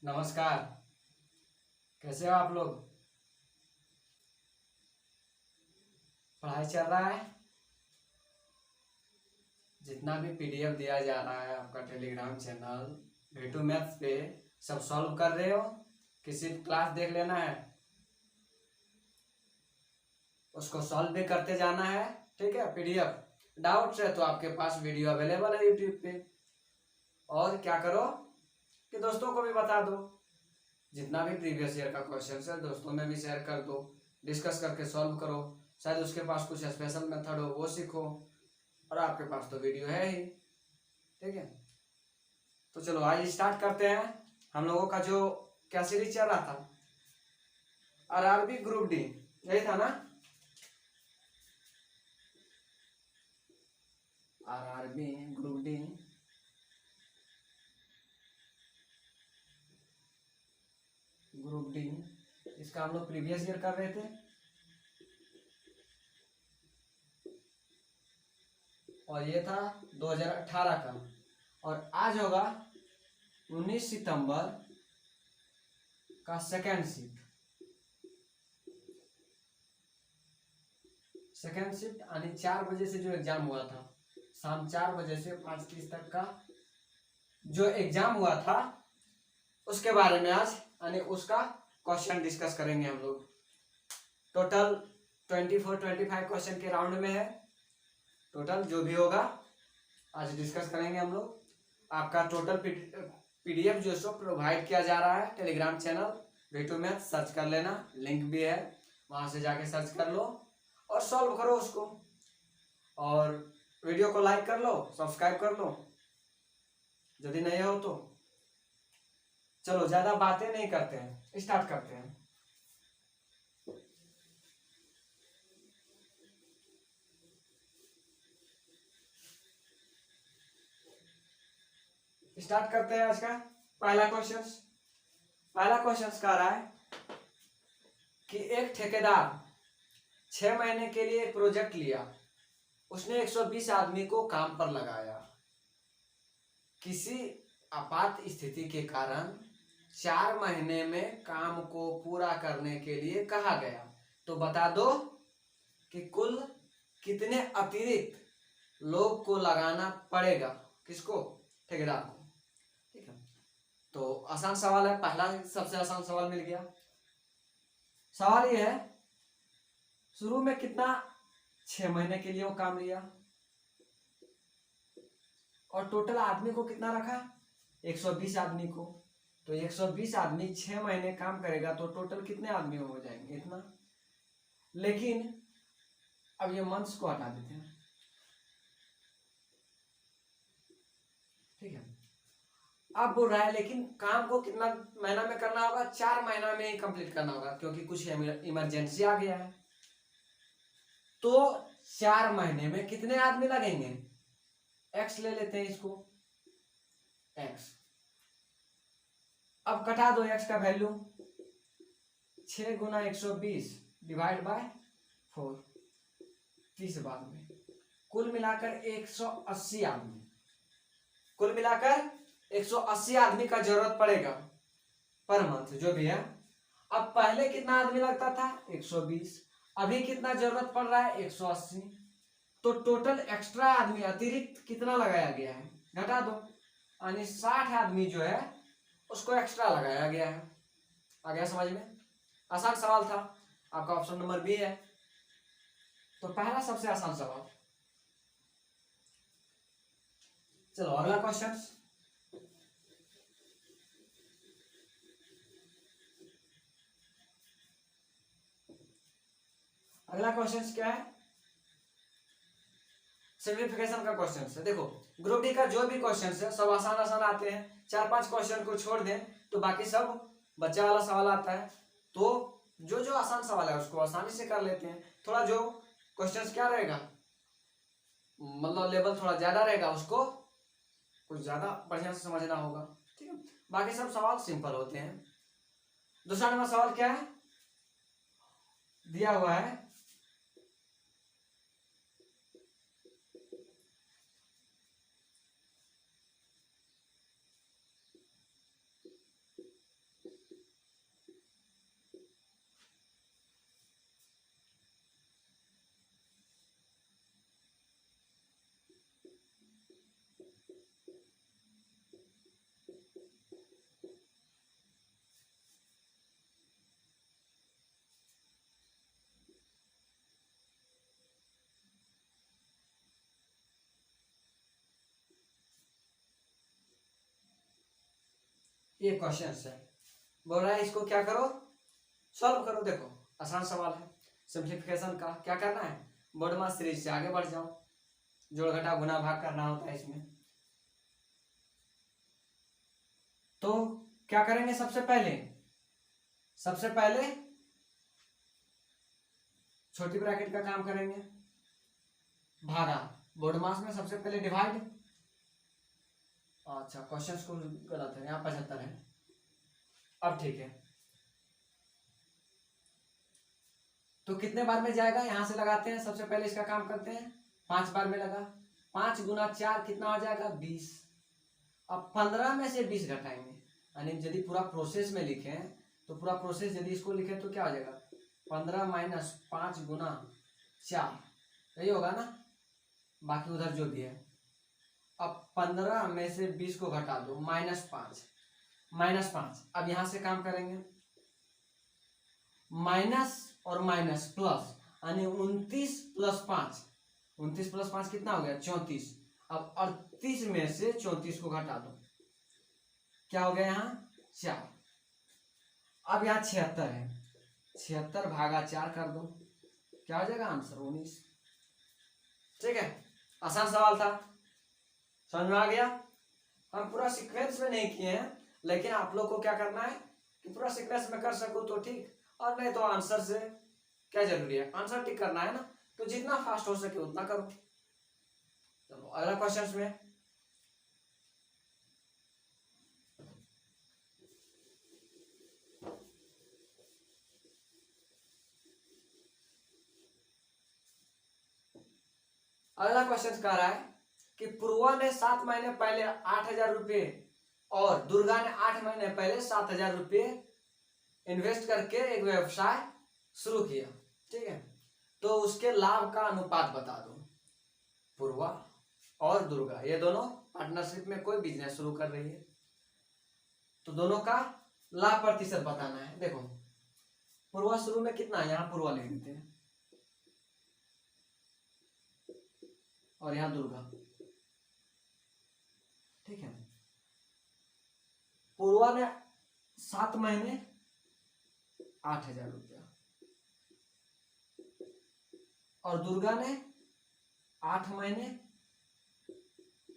नमस्कार। कैसे हो आप लोग? पढ़ाई चल रहा है? जितना भी पीडीएफ दिया जा रहा है आपका टेलीग्राम चैनल V2 मैथ्स पे, सब सॉल्व कर रहे हो कि सिर्फ क्लास देख लेना है? उसको सॉल्व भी करते जाना है, ठीक है। पीडीएफ डाउट्स है तो आपके पास वीडियो अवेलेबल है यूट्यूब पे। और क्या करो कि दोस्तों को भी बता दो, जितना भी प्रीवियस ईयर का क्वेश्चन है दोस्तों में भी शेयर कर दो, डिस्कस करके सॉल्व करो। शायद उसके पास कुछ स्पेशल मेथड हो वो सीखो, और आपके पास तो वीडियो है ही, ठीक है। तो चलो आज स्टार्ट करते हैं। हम लोगों का जो क्या सीरीज चल रहा था, आरआरबी ग्रुप डी, यही था ना? RRB group D, group D, इसका हम लोग प्रीवियस ईयर कर रहे थे। और ये था 2018 का, और आज होगा 19 सितंबर का सेकेंड शिफ्ट। सेकेंड शिफ्ट यानी 4 बजे से जो एग्जाम हुआ था, शाम 4 बजे से 5:30 तक का जो एग्जाम हुआ था, उसके बारे में आज यानी उसका क्वेश्चन डिस्कस करेंगे हम लोग। टोटल 24-25 क्वेश्चन के राउंड में है। टोटल जो भी होगा आज डिस्कस करेंगे हम लोग। आपका टोटल पीडीएफ जो सो प्रोवाइड किया जा रहा है Telegram channel V2 maths, search कर लेना, लिंक भी है, वहां से जाके सर्च कर लो और सॉल्व करो उसको। और वीडियो को लाइक कर लो, सब्सक्राइब कर लो यदि नहीं हो तो। चलो ज्यादा बातें नहीं करते हैं, स्टार्ट करते हैं। स्टार्ट करते हैं आज का पहला क्वेश्चन। पहला क्वेश्चन कह रहा है कि एक ठेकेदार 6 महीने के लिए एक प्रोजेक्ट लिया, उसने 120 आदमी को काम पर लगाया। किसी आपात स्थिति के कारण 4 महीने में काम को पूरा करने के लिए कहा गया, तो बता दो कि कुल कितने अतिरिक्त लोग को लगाना पड़ेगा। किसको? ठेकेदार को, ठीक है। तो आसान सवाल है, पहला सबसे आसान सवाल मिल गया। सवाल यह है, शुरू में कितना 6 महीने के लिए वो काम लिया, और टोटल आदमी को कितना रखा? 120 आदमी को। तो 120 आदमी 6 महीने काम करेगा तो टोटल कितने आदमी हो जाएंगे? इतना। लेकिन अब ये मंथ्स को हटा देते हैं, ठीक है। अब बोल रहा है लेकिन काम को कितना महीना में करना होगा? 4 महीना में ही कंप्लीट करना होगा, क्योंकि कुछ इमरजेंसी आ गया है। तो 4 महीने में कितने आदमी लगेंगे? एक्स ले लेते हैं इसको, एक्स। अब कटा दो एक्स का वैल्यू, 6 गुना 120 डिवाइड बाय 4, 30 बाद में कुल मिलाकर 180 आदमी, कुल मिलाकर 180 आदमी का जरूरत पड़ेगा पर मंथ, जो भी है। अब पहले कितना आदमी लगता था? 120। अभी कितना जरूरत पड़ रहा है? 180। तो टोटल एक्स्ट्रा आदमी अतिरिक्त कितना लगाया गया है? घटा दो, यानी 60 आदमी जो है उसको एक्स्ट्रा लगाया गया है। आ गया समझ में? आसान सवाल था, आपका ऑप्शन नंबर बी है। तो पहला सबसे आसान सवाल। चलो अगला क्वेश्चन। अगला क्वेश्चन क्या है? सिंप्लीफिकेशन का क्वेश्चन है। देखो ग्रुप डी का जो भी क्वेश्चन है सब आसान आसान आते हैं। 4-5 क्वेश्चन को छोड़ दें तो बाकी सब बच्चा वाला सवाल आता है। तो जो जो आसान सवाल है उसको आसानी से कर लेते हैं। थोड़ा जो क्वेश्चंस क्या रहेगा, मतलब लेवल थोड़ा ज्यादा रहेगा, उसको कुछ ज्यादा बढ़िया से समझना होगा, ठीक है। बाकी सब सवाल सिंपल होते हैं। दूसरा नंबर सवाल क्या है दिया हुआ है? ये क्वेश्चन है, बोल रहा है इसको क्या करो, सॉल्व करो। देखो आसान सवाल है, सिंप्लीफिकेशन का क्या करना है, बोर्डमास सीरीज से आगे बढ़ जाओ, जोड़ घटा गुना भाग करना होता है इसमें। तो क्या करेंगे, सबसे पहले छोटी ब्रैकेट का काम करेंगे, भागा बोर्डमास में सबसे पहले डिवाइड। अच्छा क्वेश्चन को गलत है, यहाँ 75 है। अब ठीक है, तो कितने बार में जाएगा, यहां से लगाते हैं, सबसे पहले इसका काम करते हैं, 5 बार में लगा, 5 गुना 4 कितना हो जाएगा 20। अब 15 में से 20 घटाएंगे, यानी यदि पूरा प्रोसेस में लिखे तो पूरा प्रोसेस यदि इसको लिखे तो क्या हो जाएगा, 15 माइनस 5 गुना 4, यही होगा ना, बाकी उधर जो भी है। अब 15 में से 20 को घटा दो, -5। अब यहां से काम करेंगे, माइनस और माइनस प्लस, यानी 29 प्लस 5, 29 प्लस 5 कितना हो गया 34। अब 38 में से 34 को घटा दो, क्या हो गया यहाँ 4। अब यहाँ 76 है, 76 भागा 4 कर दो, क्या हो जाएगा आंसर 19। ठीक है, आसान सवाल था, समझ में आ गया। हम पूरा सीक्वेंस में नहीं किए हैं, लेकिन आप लोग को क्या करना है कि पूरा सीक्वेंस में कर सको तो ठीक, और नहीं तो आंसर से क्या जरूरी है, आंसर टिक करना है ना, तो जितना फास्ट हो सके उतना करो। चलो अगला क्वेश्चन में, अगला क्वेश्चन कह रहा है कि पूर्वा ने 7 महीने पहले 8,000 रुपये और दुर्गा ने 8 महीने पहले 7,000 रुपये इन्वेस्ट करके एक व्यवसाय शुरू किया, ठीक है, तो उसके लाभ का अनुपात बता दो। पूर्वा और दुर्गा ये दोनों पार्टनरशिप में कोई बिजनेस शुरू कर रही है, तो दोनों का लाभ प्रतिशत बताना है। देखो पूर्वा शुरू में कितना है, यहाँ पूर्वा लिख देते हैं, और यहाँ दुर्गा, ठीक है। पूर्वा ने 7 महीने 8,000 रुपया, और दुर्गा ने 8 महीने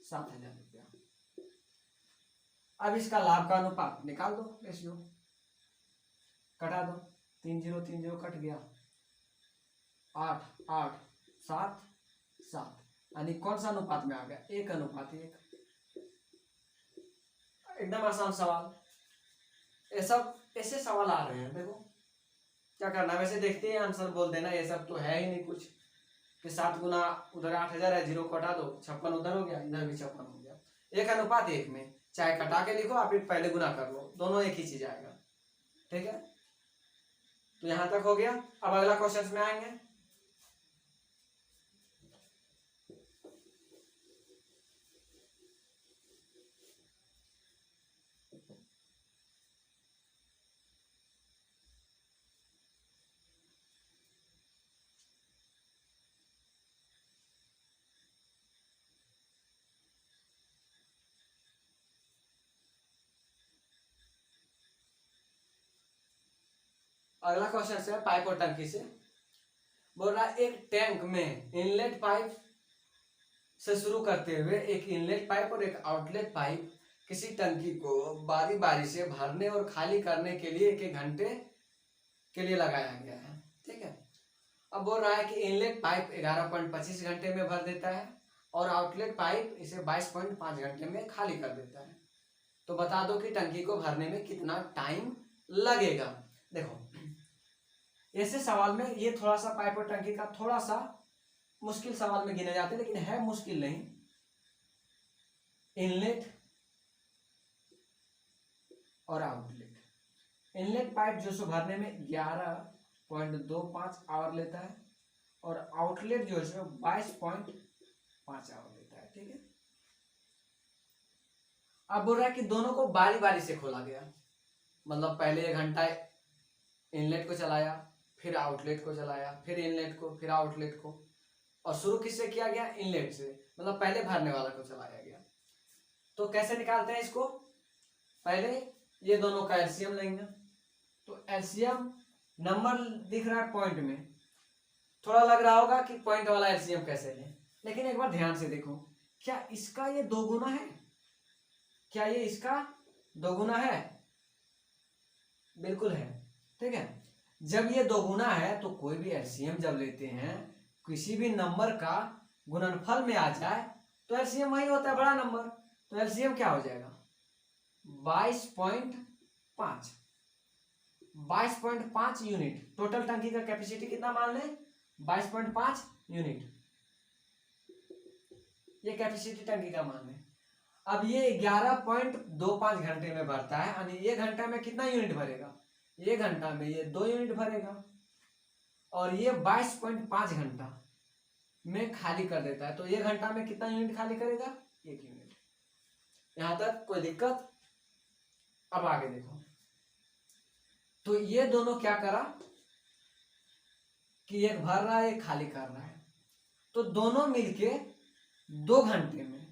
7,000 रुपया। अब इसका लाभ का अनुपात निकाल दो, रेशियो कटा दो, 3 0 3 0 कट गया, 8 8 7 7, यानी कौन सा अनुपात में आ गया, 1:1। एकदम आसान सवाल, ये सब ऐसे सवाल आ रहे हैं। देखो क्या करना है, वैसे देखते हैं आंसर बोल देना, ये सब तो है ही नहीं कुछ, कि 7 गुना उधर 8,000 है, 0 कटा दो, 56 उधर हो गया, इधर भी 56 हो गया, 1:1 में, चाहे कटा के लिखो आप पहले गुना कर लो, दोनों एक ही चीज आएगा, ठीक है। तो यहां तक हो गया। अब अगला क्वेश्चन में आएंगे, अगला क्वेश्चन है पाइप और टंकी से, बोल रहा है एक टैंक में इनलेट पाइप से शुरू करते हुए एक इनलेट पाइप और एक आउटलेट पाइप किसी टंकी को बारी बारी से भरने और खाली करने के लिए 1 घंटे के लिए लगाया गया है, ठीक है। अब बोल रहा है कि इनलेट पाइप 11.25 घंटे में भर देता है और आउटलेट पाइप इसे 22.5 घंटे में खाली कर देता है, तो बता दो कि टंकी को भरने में कितना टाइम लगेगा। देखो ऐसे सवाल में ये थोड़ा सा पाइप और टंकी का थोड़ा सा मुश्किल सवाल में गिने जाते हैं, लेकिन है मुश्किल नहीं। इनलेट और आउटलेट, इनलेट पाइप जो सो भरने में 11.25 आवर लेता है और आउटलेट जो है 22.5 आवर लेता है, ठीक है। अब बोल रहा है कि दोनों को बारी बारी से खोला गया, मतलब पहले 1 घंटा इनलेट को चलाया, फिर आउटलेट को चलाया, फिर इनलेट को, फिर आउटलेट को, और शुरू किससे किया गया? इनलेट से, मतलब पहले भरने वाला को चलाया गया। तो कैसे निकालते हैं इसको? पहले ये दोनों का एलसीएम लेंगे। तो एलसीएम नंबर दिख रहा है पॉइंट में, थोड़ा लग रहा होगा कि पॉइंट वाला एलसीएम कैसे लें, लेकिन एक बार ध्यान से देखो, क्या इसका ये 2 गुना है? क्या ये इसका 2 गुना है? बिल्कुल है। ठीक है, जब ये 2 गुना है तो कोई भी एलसीएम जब लेते हैं, किसी भी नंबर का गुणनफल में आ जाए तो एलसीएम वही होता है, बड़ा नंबर। तो एलसीएम क्या हो जाएगा? 22.5। 22.5 यूनिट। टोटल टंकी का कैपेसिटी कितना मान लें? 22.5 यूनिट। ये कैपेसिटी टंकी का मान लें। अब ये 11.25 घंटे में भरता है, यानी 1 घंटा में कितना यूनिट भरेगा? 1 घंटा में ये 2 यूनिट भरेगा, और ये 22.5 घंटा में खाली कर देता है। तो 1 घंटा में कितना यूनिट खाली करेगा? 1 यूनिट। यहां तक कोई दिक्कत? अब आगे देखो, तो ये दोनों क्या करा कि एक भर रहा है, एक खाली कर रहा है, तो दोनों मिलके 2 घंटे में,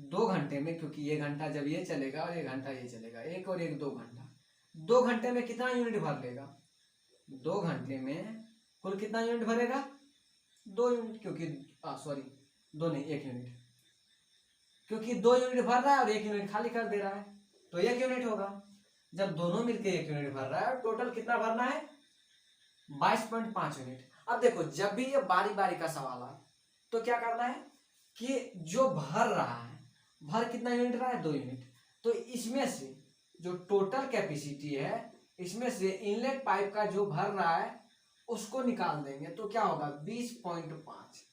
2 घंटे में, क्योंकि 1 घंटा जब ये चलेगा और 1 घंटा ये चलेगा, 1 और 1 2 घंटा, 2 घंटे में कितना यूनिट भर लेगा? 2 घंटे में कुल कितना यूनिट भरेगा? 2 यूनिट, क्योंकि सॉरी 2 नहीं, 1 यूनिट, क्योंकि 2 यूनिट भर रहा है और 1 यूनिट खाली कर दे रहा है, तो 1 यूनिट होगा। जब दोनों मिलके 1 यूनिट भर रहा है, टोटल कितना भरना है? 22.5 यूनिट। अब देखो, जब भी ये बारी बारी का सवाल आए तो क्या करना है कि जो भर रहा है, भर कितना यूनिट रहा है? 2 यूनिट। तो इसमें से जो टोटल कैपेसिटी है, इसमें से इनलेट पाइप का जो भर रहा है उसको निकाल देंगे, तो क्या होगा? 20.5।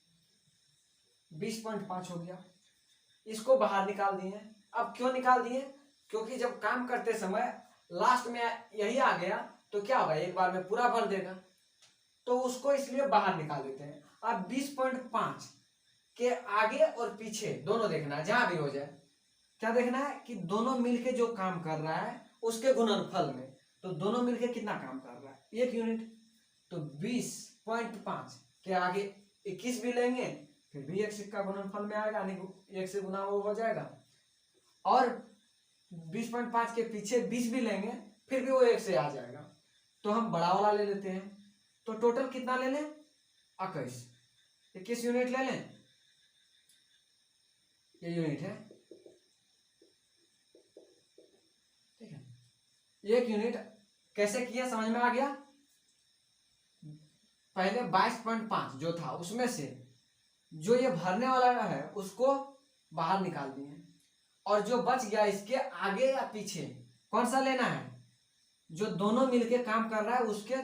20.5 हो गया, इसको बाहर निकाल दिए। अब क्यों निकाल दिए? क्योंकि जब काम करते समय लास्ट में यही आ गया तो क्या होगा? एक बार में पूरा भर देगा, तो उसको इसलिए बाहर निकाल देते हैं। अब 20.5 के आगे और पीछे दोनों देखना है, जहां भी हो जाए क्या देखना है कि दोनों मिलके जो काम कर रहा है उसके गुणनफल में, तो दोनों मिलके कितना काम कर रहा है? 1 यूनिट। तो 20.5 के आगे 21 भी लेंगे, फिर भी 1 सिक्का गुणनफल में आएगा, यानी 1 से गुना वो हो जाएगा, और 20.5 के पीछे 20 भी लेंगे, फिर भी वो 1 से आ जाएगा। तो हम बड़ा वाला ले लेते हैं, तो टोटल कितना ले लें? 21 यूनिट ले लें, ये यूनिट है। ठीक है, 1 यूनिट कैसे किया समझ में आ गया? पहले 22.5 जो था उसमें से जो ये भरने वाला है उसको बाहर निकाल दिए, और जो बच गया इसके आगे या पीछे कौन सा लेना है? जो दोनों मिलके काम कर रहा है उसके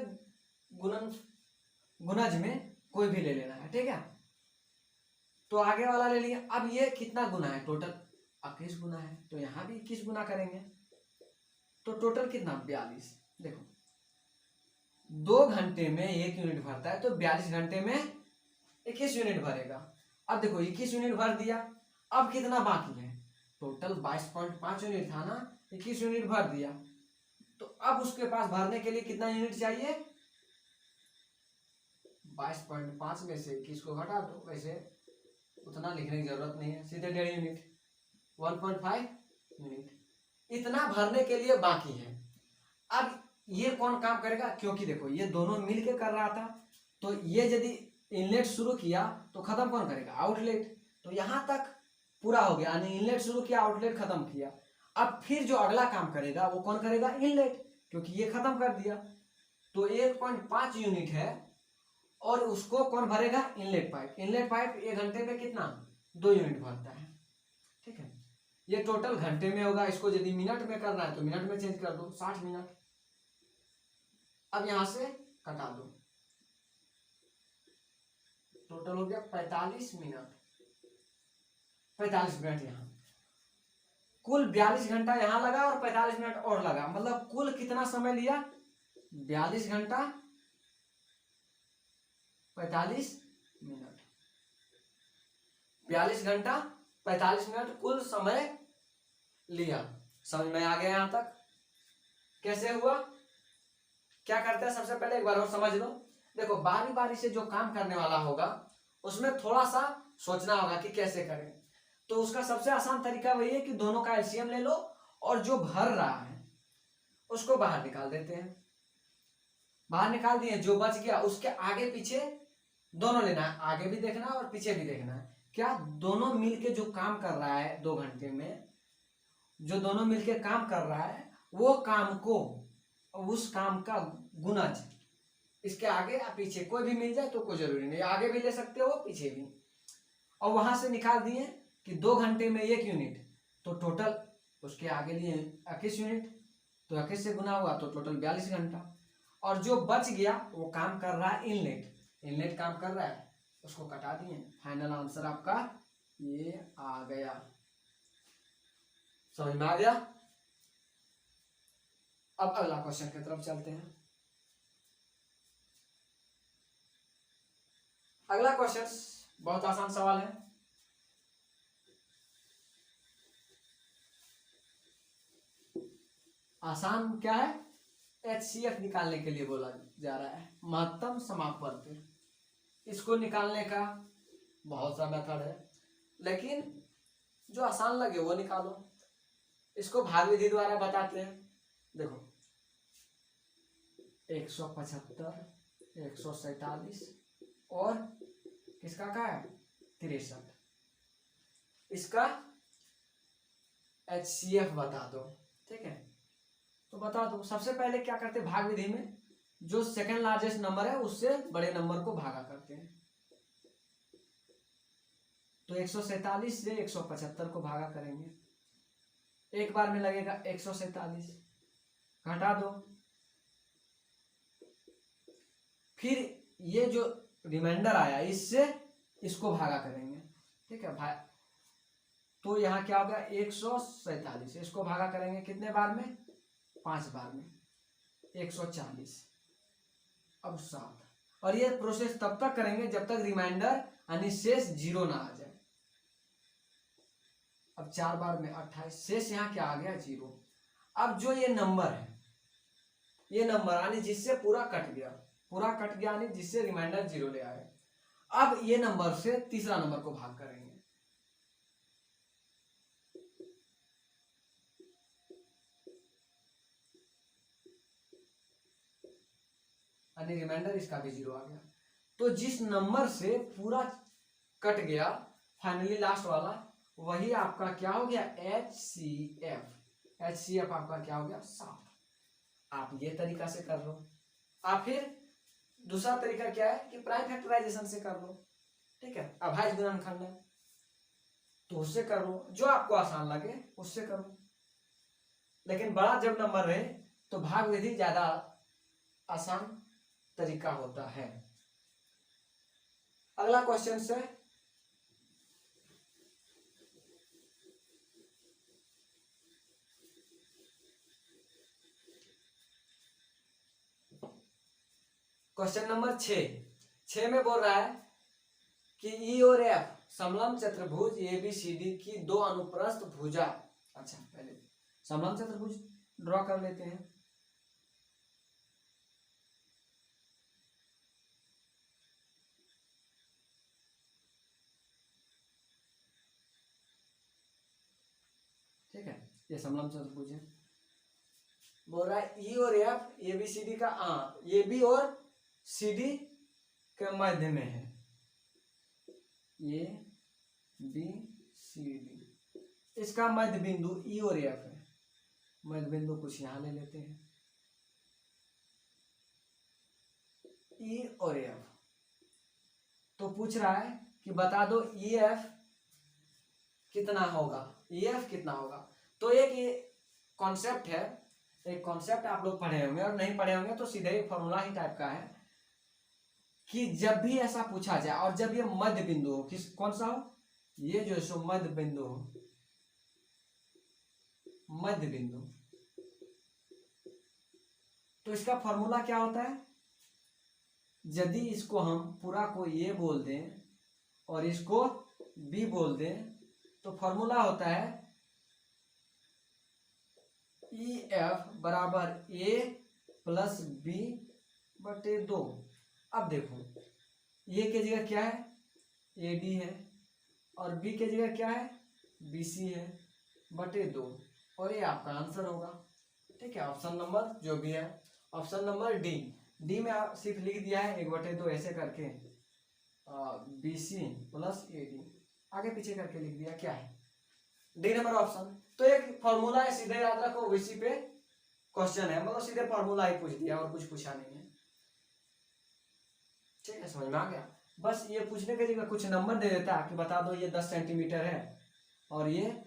गुणज में कोई भी ले लेना है। ठीक है, तो आगे वाला ले लिया। अब ये कितना गुना है? टोटल 21 गुना है, तो यहां भी 21 गुना करेंगे, तो टोटल कितना? 42। देखो, 2 घंटे में 1 यूनिट भरता है, तो 42 घंटे में 21 यूनिट भरेगा। अब देखो 21 यूनिट भर दिया, अब कितना बाकी है? टोटल 22.5 यूनिट था ना, 21 यूनिट भर दिया, तो अब उसके पास भरने के लिए कितना यूनिट चाहिए? 22.5 में से 21 को घटा दो, वैसे उतना लिखने की जरूरत नहीं है, सीधे 1.5 यूनिट, 1.5 यूनिट इतना भरने के लिए बाकी है। अब ये कौन काम करेगा? क्योंकि देखो ये दोनों मिलके कर रहा था, तो ये यदि इनलेट शुरू किया तो खत्म कौन करेगा? आउटलेट। तो यहां तक पूरा हो गया, यानी इनलेट शुरू किया, आउटलेट खत्म किया। अब फिर जो अगला काम करेगा वो कौन करेगा? इनलेट, क्योंकि ये खत्म कर दिया। तो 1.5 यूनिट है, और उसको कौन भरेगा? Inlet pipe. इनलेट पाइप 1 घंटे में कितना? 2 यूनिट भरता है। ठीक है, ये टोटल घंटे में होगा, इसको यदि मिनट में करना है तो मिनट में चेंज कर दो, 60 मिनट। अब यहां से कटा दो, टोटल हो गया 45 मिनट। 45 मिनट यहाँ, कुल 42 घंटा यहाँ लगा और 45 मिनट और लगा, मतलब कुल कितना समय लिया? 42 घंटा 45 मिनट। 42 घंटा 45 मिनट कुल समय लिया। समझ में आ गया यहाँ तक कैसे हुआ? क्या करते हैं सबसे पहले एक बार और समझ लो। देखो बारी बारी से जो काम करने वाला होगा उसमें थोड़ा सा सोचना होगा कि कैसे करें। तो उसका सबसे आसान तरीका वही है कि दोनों का एलसीएम ले लो और जो भर रहा है उसको बाहर निकाल देते हैं। बाहर निकाल दिए, जो बच गया उसके आगे पीछे दोनों लेना है, आगे भी देखना है और पीछे भी देखना है। क्या दोनों मिलके जो काम कर रहा है 2 घंटे में, जो दोनों मिलके काम कर रहा है वो काम को, उस काम का गुणज इसके आगे या पीछे कोई भी मिल जाए तो कोई जरूरी नहीं, आगे भी ले सकते हो पीछे भी। और वहां से निकाल दिए कि 2 घंटे में 1 यूनिट, तो टोटल उसके आगे लिए 21 यूनिट, तो 21 से गुना हुआ तो टोटल 42 घंटा। और जो बच गया वो काम कर रहा है इनलेट, इनलेट काम कर रहा है, उसको कटा दिए। फाइनल आंसर आपका ये आ गया। समझ में आ गया? अब अगला क्वेश्चन की तरफ चलते हैं। अगला क्वेश्चन बहुत आसान सवाल है। आसान क्या है? HCF निकालने के लिए बोला जा रहा है, महत्तम समापवर्ती। इसको निकालने का बहुत सा मेथड है, लेकिन जो आसान लगे वो निकालो। इसको भाग विधि द्वारा बताते हैं। देखो 175, 147 और किसका का है 63, इसका HCF बता दो। ठीक है, तो बता दो। सबसे पहले क्या करते हैं भाग विधि में, जो सेकंड लार्जेस्ट नंबर है उससे बड़े नंबर को भागा करते हैं। तो 147 से 175 को भागा करेंगे, एक बार में लगेगा 147, घटा दो। फिर ये जो रिमाइंडर आया इससे इसको भागा करेंगे। ठीक है भाई, तो यहाँ क्या होगा 147, इसको भागा करेंगे कितने बार में? 5 बार में, 140, अब 7। और ये प्रोसेस तब तक करेंगे जब तक रिमाइंडर यानी शेष 0 ना आ जाए। अब 4 बार में 28, शेष यहाँ क्या आ गया 0। अब जो ये नंबर है, ये नंबर यानी जिससे पूरा कट गया, पूरा कट गया यानी जिससे रिमाइंडर 0 ले आए, अब ये नंबर से तीसरा नंबर को भाग करेंगे। यानी रिमाइंडर इसका भी 0 आ गया। तो जिस नंबर से पूरा कट गया फाइनली लास्ट वाला, वही आपका क्या हो गया HCF। HCF आपका क्या हो गया 7। आप ये तरीका से कर लो। आप फिर दूसरा तरीका क्या है कि प्राइम फैक्टराइजेशन से कर लो। ठीक है, अभाज्य गुणनखंड है तो उससे कर लो, जो आपको आसान लगे उससे करो। लेकिन बड़ा जब नंबर रहे तो भाग विधि ज्यादा आसान तरीका होता है। अगला क्वेश्चन से क्वेश्चन नंबर 6 में बोल रहा है कि ई और एफ समलंब चतुर्भुज ABCD की 2 अनुप्रस्थ भुजा। अच्छा पहले समलंब चतुर्भुज ड्रॉ कर लेते हैं। ठीक है, ये समलंब चतुर्भुज है। बोल रहा है ई और एफ ABCD का AB और CD के मध्य में है। ABCD इसका मध्य बिंदु E और F है। मध्य बिंदु कुछ यहां ले लेते हैं, E और F। तो पूछ रहा है कि बता दो EF कितना होगा, EF कितना होगा। तो एक ये कॉन्सेप्ट है, एक कॉन्सेप्ट आप लोग पढ़े होंगे, और नहीं पढ़े होंगे तो सीधे एक फॉर्मूला ही टाइप का है कि जब भी ऐसा पूछा जाए और जब ये मध्य बिंदु हो, किस कौन सा हो, ये जो सो मध्य बिंदु हो, मध्य बिंदु, तो इसका फॉर्मूला क्या होता है, यदि इसको हम पूरा को ए बोल दें और इसको बी बोल दें तो फॉर्मूला होता है ई एफ बराबर ए प्लस बी बटे 2। अब देखो ए की जगह क्या है, ए डी है, और बी की जगह क्या है, बी सी है, बटे 2, और ये आपका आंसर होगा। ठीक है, ऑप्शन नंबर जो भी है, ऑप्शन नंबर डी। डी में आप सिर्फ लिख दिया है 1/2 ऐसे करके, B C plus A D, आगे पीछे करके लिख दिया, क्या है डी नंबर ऑप्शन। तो एक फॉर्मूला है, सीधे याद रखो, उसी पे क्वेश्चन है, मतलब सीधे फॉर्मूला ही पूछ दिया और कुछ पूछा नहीं है। ठीक है, समझ में आ गया। बस ये पूछने के जगह कुछ नंबर दे देता कि बता दो ये 10 सेंटीमीटर है और ये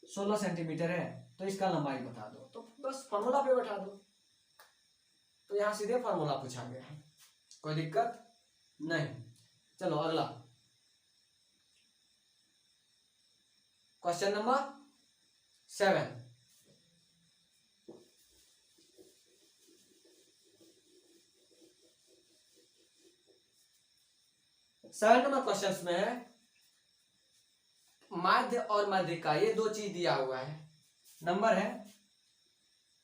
16 सेंटीमीटर है, तो इसका लंबाई बता दो, तो बस फॉर्मूला पे बैठा दो। तो यहाँ सीधे फॉर्मूला पूछा गया है, कोई दिक्कत नहीं। चलो अगला क्वेश्चन नंबर 7। 7 नंबर क्वेश्चन में है माध्य और माध्यिका, ये दो चीज दिया हुआ है, नंबर है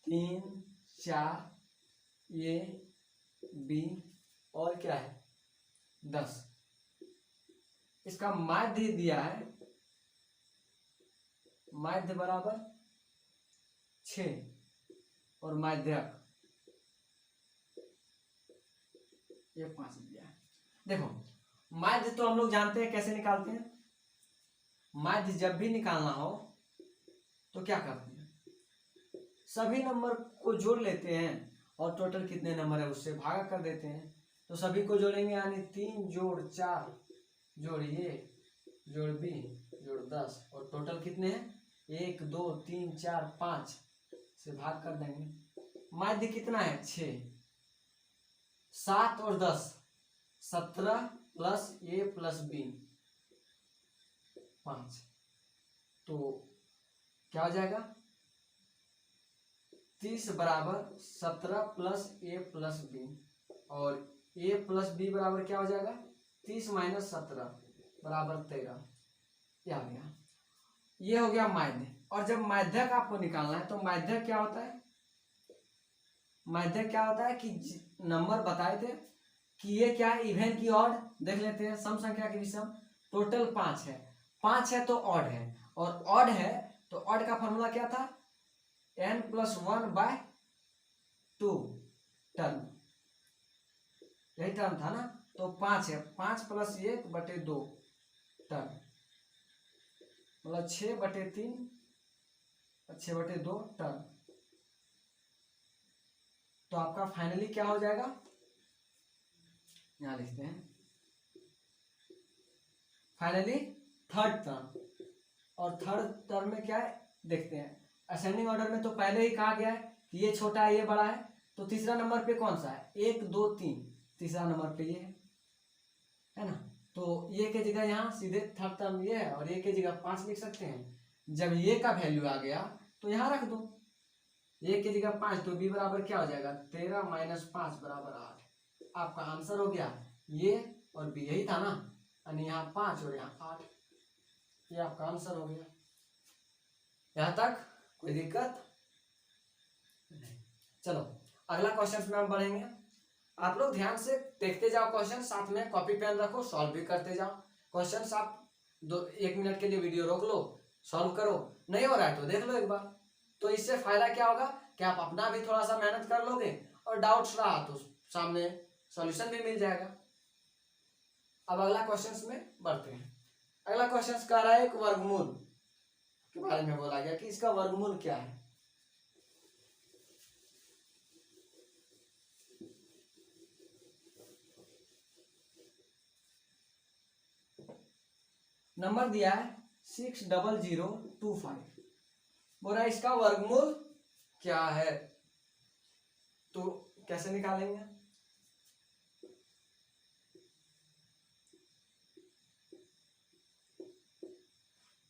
3 4 ए बी और क्या है 10। इसका माध्य दिया है, माध्य बराबर 6 और माध्यक ये 5 दिया है। देखो माध्य तो हम लोग जानते हैं कैसे निकालते हैं, माध्य जब भी निकालना हो तो क्या करते हैं, सभी नंबर को जोड़ लेते हैं और टोटल कितने नंबर है उससे भागा कर देते हैं। तो सभी को जोड़ेंगे यानी 3 जोड़ 4 जोड़ ए जोड़ बी जोड़ 10 और टोटल कितने हैं 1 2 3 4 5 से भाग कर देंगे। माध्य कितना है 6, 7 और 10 17 प्लस ए प्लस बी 5, तो क्या हो जाएगा 30 बराबर 17 प्लस ए प्लस बी, और ए प्लस बी बराबर क्या हो जाएगा 30 माइनस 17 बराबर 13। क्या हो गया, ये हो गया माध्य। और जब माध्यक आपको निकालना है तो माध्यक क्या होता है, माध्यक क्या होता है कि नंबर बताए थे कि ये क्या है इवन की ऑड, देख लेते हैं सम संख्या की विषम, टोटल 5 है, 5 है तो ऑड है, और ऑड है तो ऑड का फॉर्मूला क्या था n+1/2 टर्म, यही टर्म था ना। तो 5 है, 5 + 1/2 टर्म, मतलब 6/3 6/2 टर्म। तो आपका फाइनली क्या हो जाएगा, यहां लिखते हैं फाइनली थर्ड टर्म। और थर्ड टर्म में क्या है देखते हैं, असेंडिंग ऑर्डर में तो पहले ही कहा गया है कि ये छोटा है ये बड़ा है, तो तीसरा नंबर पे कौन सा है 1 2 3, तीसरा नंबर पे ये है ना। तो ये के जगह यहाँ सीधे थर्ड टर्म ये है और ये के जगह 5 लिख सकते हैं। जब ये का वैल्यू आ गया तो यहाँ रख दो, ये की जगह 5, तो बी बराबर क्या हो जाएगा 13 - 5 बराबर 8। आपका आंसर हो गया ये और बी, यही था ना, यानी यहाँ 5 और यहाँ 8, ये आपका आंसर हो गया। यहाँ तक कोई दिक्कत नहीं। चलो अगला क्वेश्चन में हम बढ़ेंगे, आप लोग ध्यान से देखते जाओ क्वेश्चन, साथ में कॉपी पेन रखो, सॉल्व भी करते जाओ क्वेश्चन। आप 1 मिनट के लिए वीडियो रोक लो, सॉल्व करो, नहीं हो रहा है तो देख लो एक बार। तो इससे फायदा क्या होगा कि आप अपना भी थोड़ा सा मेहनत कर लोगे और डाउट्स रहा तो सामने सॉल्यूशन भी मिल जाएगा। अब अगला क्वेश्चन में बढ़ते हैं। अगला क्वेश्चन कह रहा है एक वर्गमूल के बारे में बोला गया कि इसका वर्गमूल क्या है। नंबर दिया है 60025, बोला इसका वर्गमूल क्या है, तो कैसे निकालेंगे।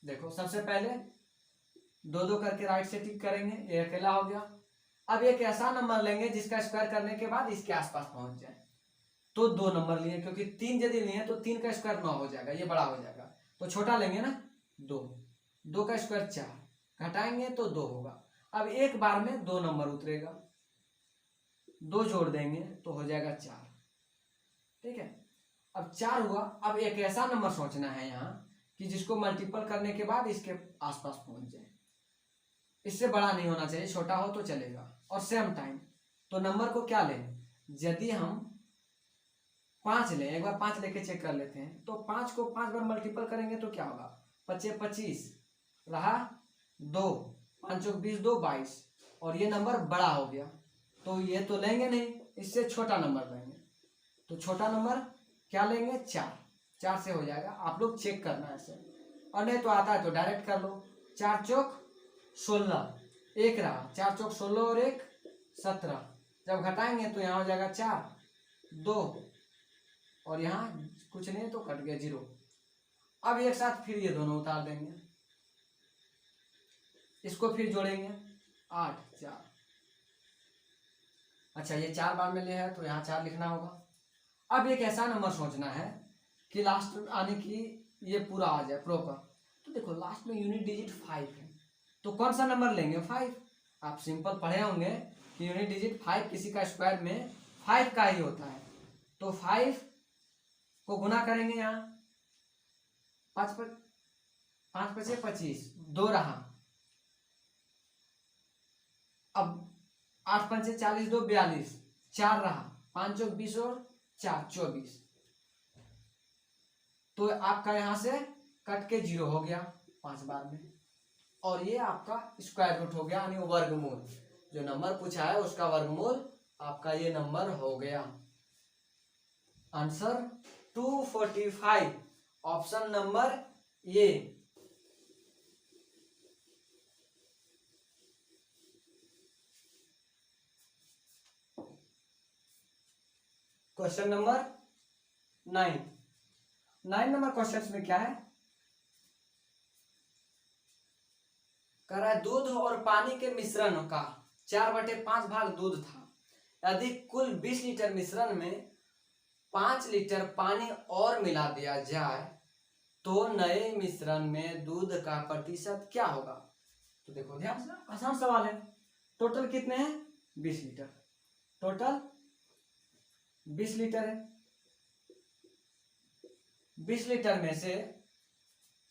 देखो सबसे पहले 2 2 करके राइट से टिक करेंगे, ये अकेला हो गया। अब एक ऐसा नंबर लेंगे जिसका स्क्वायर करने के बाद इसके आसपास पहुंच जाए, तो 2 नंबर लिए, क्योंकि 3 यदि लिए तो 3 का स्क्वायर 9 हो जाएगा, ये बड़ा हो जाएगा, तो छोटा लेंगे ना 2, 2 का स्क्वायर 4, घटाएंगे तो 2 होगा। अब एक बार में 2 नंबर उतरेगा, 2 जोड़ देंगे तो हो जाएगा 4। ठीक है, अब 4 हुआ। अब एक ऐसा नंबर सोचना है यहाँ कि जिसको मल्टीपल करने के बाद इसके आसपास पहुंच जाए। इससे बड़ा नहीं होना चाहिए, छोटा हो तो चलेगा। और सेम टाइम तो नंबर को क्या लें, यदि हम 5 लें, एक बार 5 लेके चेक कर लेते हैं, तो 5 को 5 बार मल्टीपल करेंगे तो क्या होगा, 5 25 रहा 2, 5 20 2 22, और ये नंबर बड़ा हो गया तो ये तो लेंगे नहीं, इससे छोटा नंबर लेंगे। तो छोटा नंबर क्या लेंगे, 4। 4 से हो जाएगा, आप लोग चेक करना ऐसे, और नहीं तो आता है तो डायरेक्ट कर लो। 4 चौक 16, एक रहा, 4 चौक 16 और 1 17। जब घटाएंगे तो यहाँ हो जाएगा 4 2, और यहाँ कुछ नहीं तो कट गया 0। अब एक साथ फिर ये दोनों उतार देंगे, इसको फिर जोड़ेंगे 8 4। अच्छा, ये 4 बार में ले है तो यहाँ 4 लिखना होगा। अब एक ऐसा नंबर सोचना है कि लास्ट आने की ये पूरा आ जाए प्रॉपर। तो देखो लास्ट में यूनिट डिजिट 5 है, तो कौन सा नंबर लेंगे, 5। आप सिंपल पढ़े होंगे कि यूनिट डिजिट 5 किसी का स्क्वायर में 5 का ही होता है। तो 5 को गुना करेंगे, यहाँ 5 5 25 2 रहा, अब 8 5 40 2 42, 4 रहा, 5 चौक 20 और 4 24। तो आपका यहां से कट के 0 हो गया 5 बार में, और ये आपका स्क्वायर रूट हो गया, यानी वर्गमूल। जो नंबर पूछा है उसका वर्गमूल आपका ये नंबर हो गया। Answer 245, option number A. Question number 9 number question में क्या है, कह रहा है दूध और पानी के मिश्रण का 4/5 भाग दूध था। यदि कुल 20 लीटर मिश्रण में 5 लीटर पानी और मिला दिया जाए तो नए मिश्रण में दूध का प्रतिशत क्या होगा। तो देखो ध्यान से, आसान सवाल है। टोटल कितने हैं, 20 लीटर, टोटल 20 लीटर है। 20 लीटर में से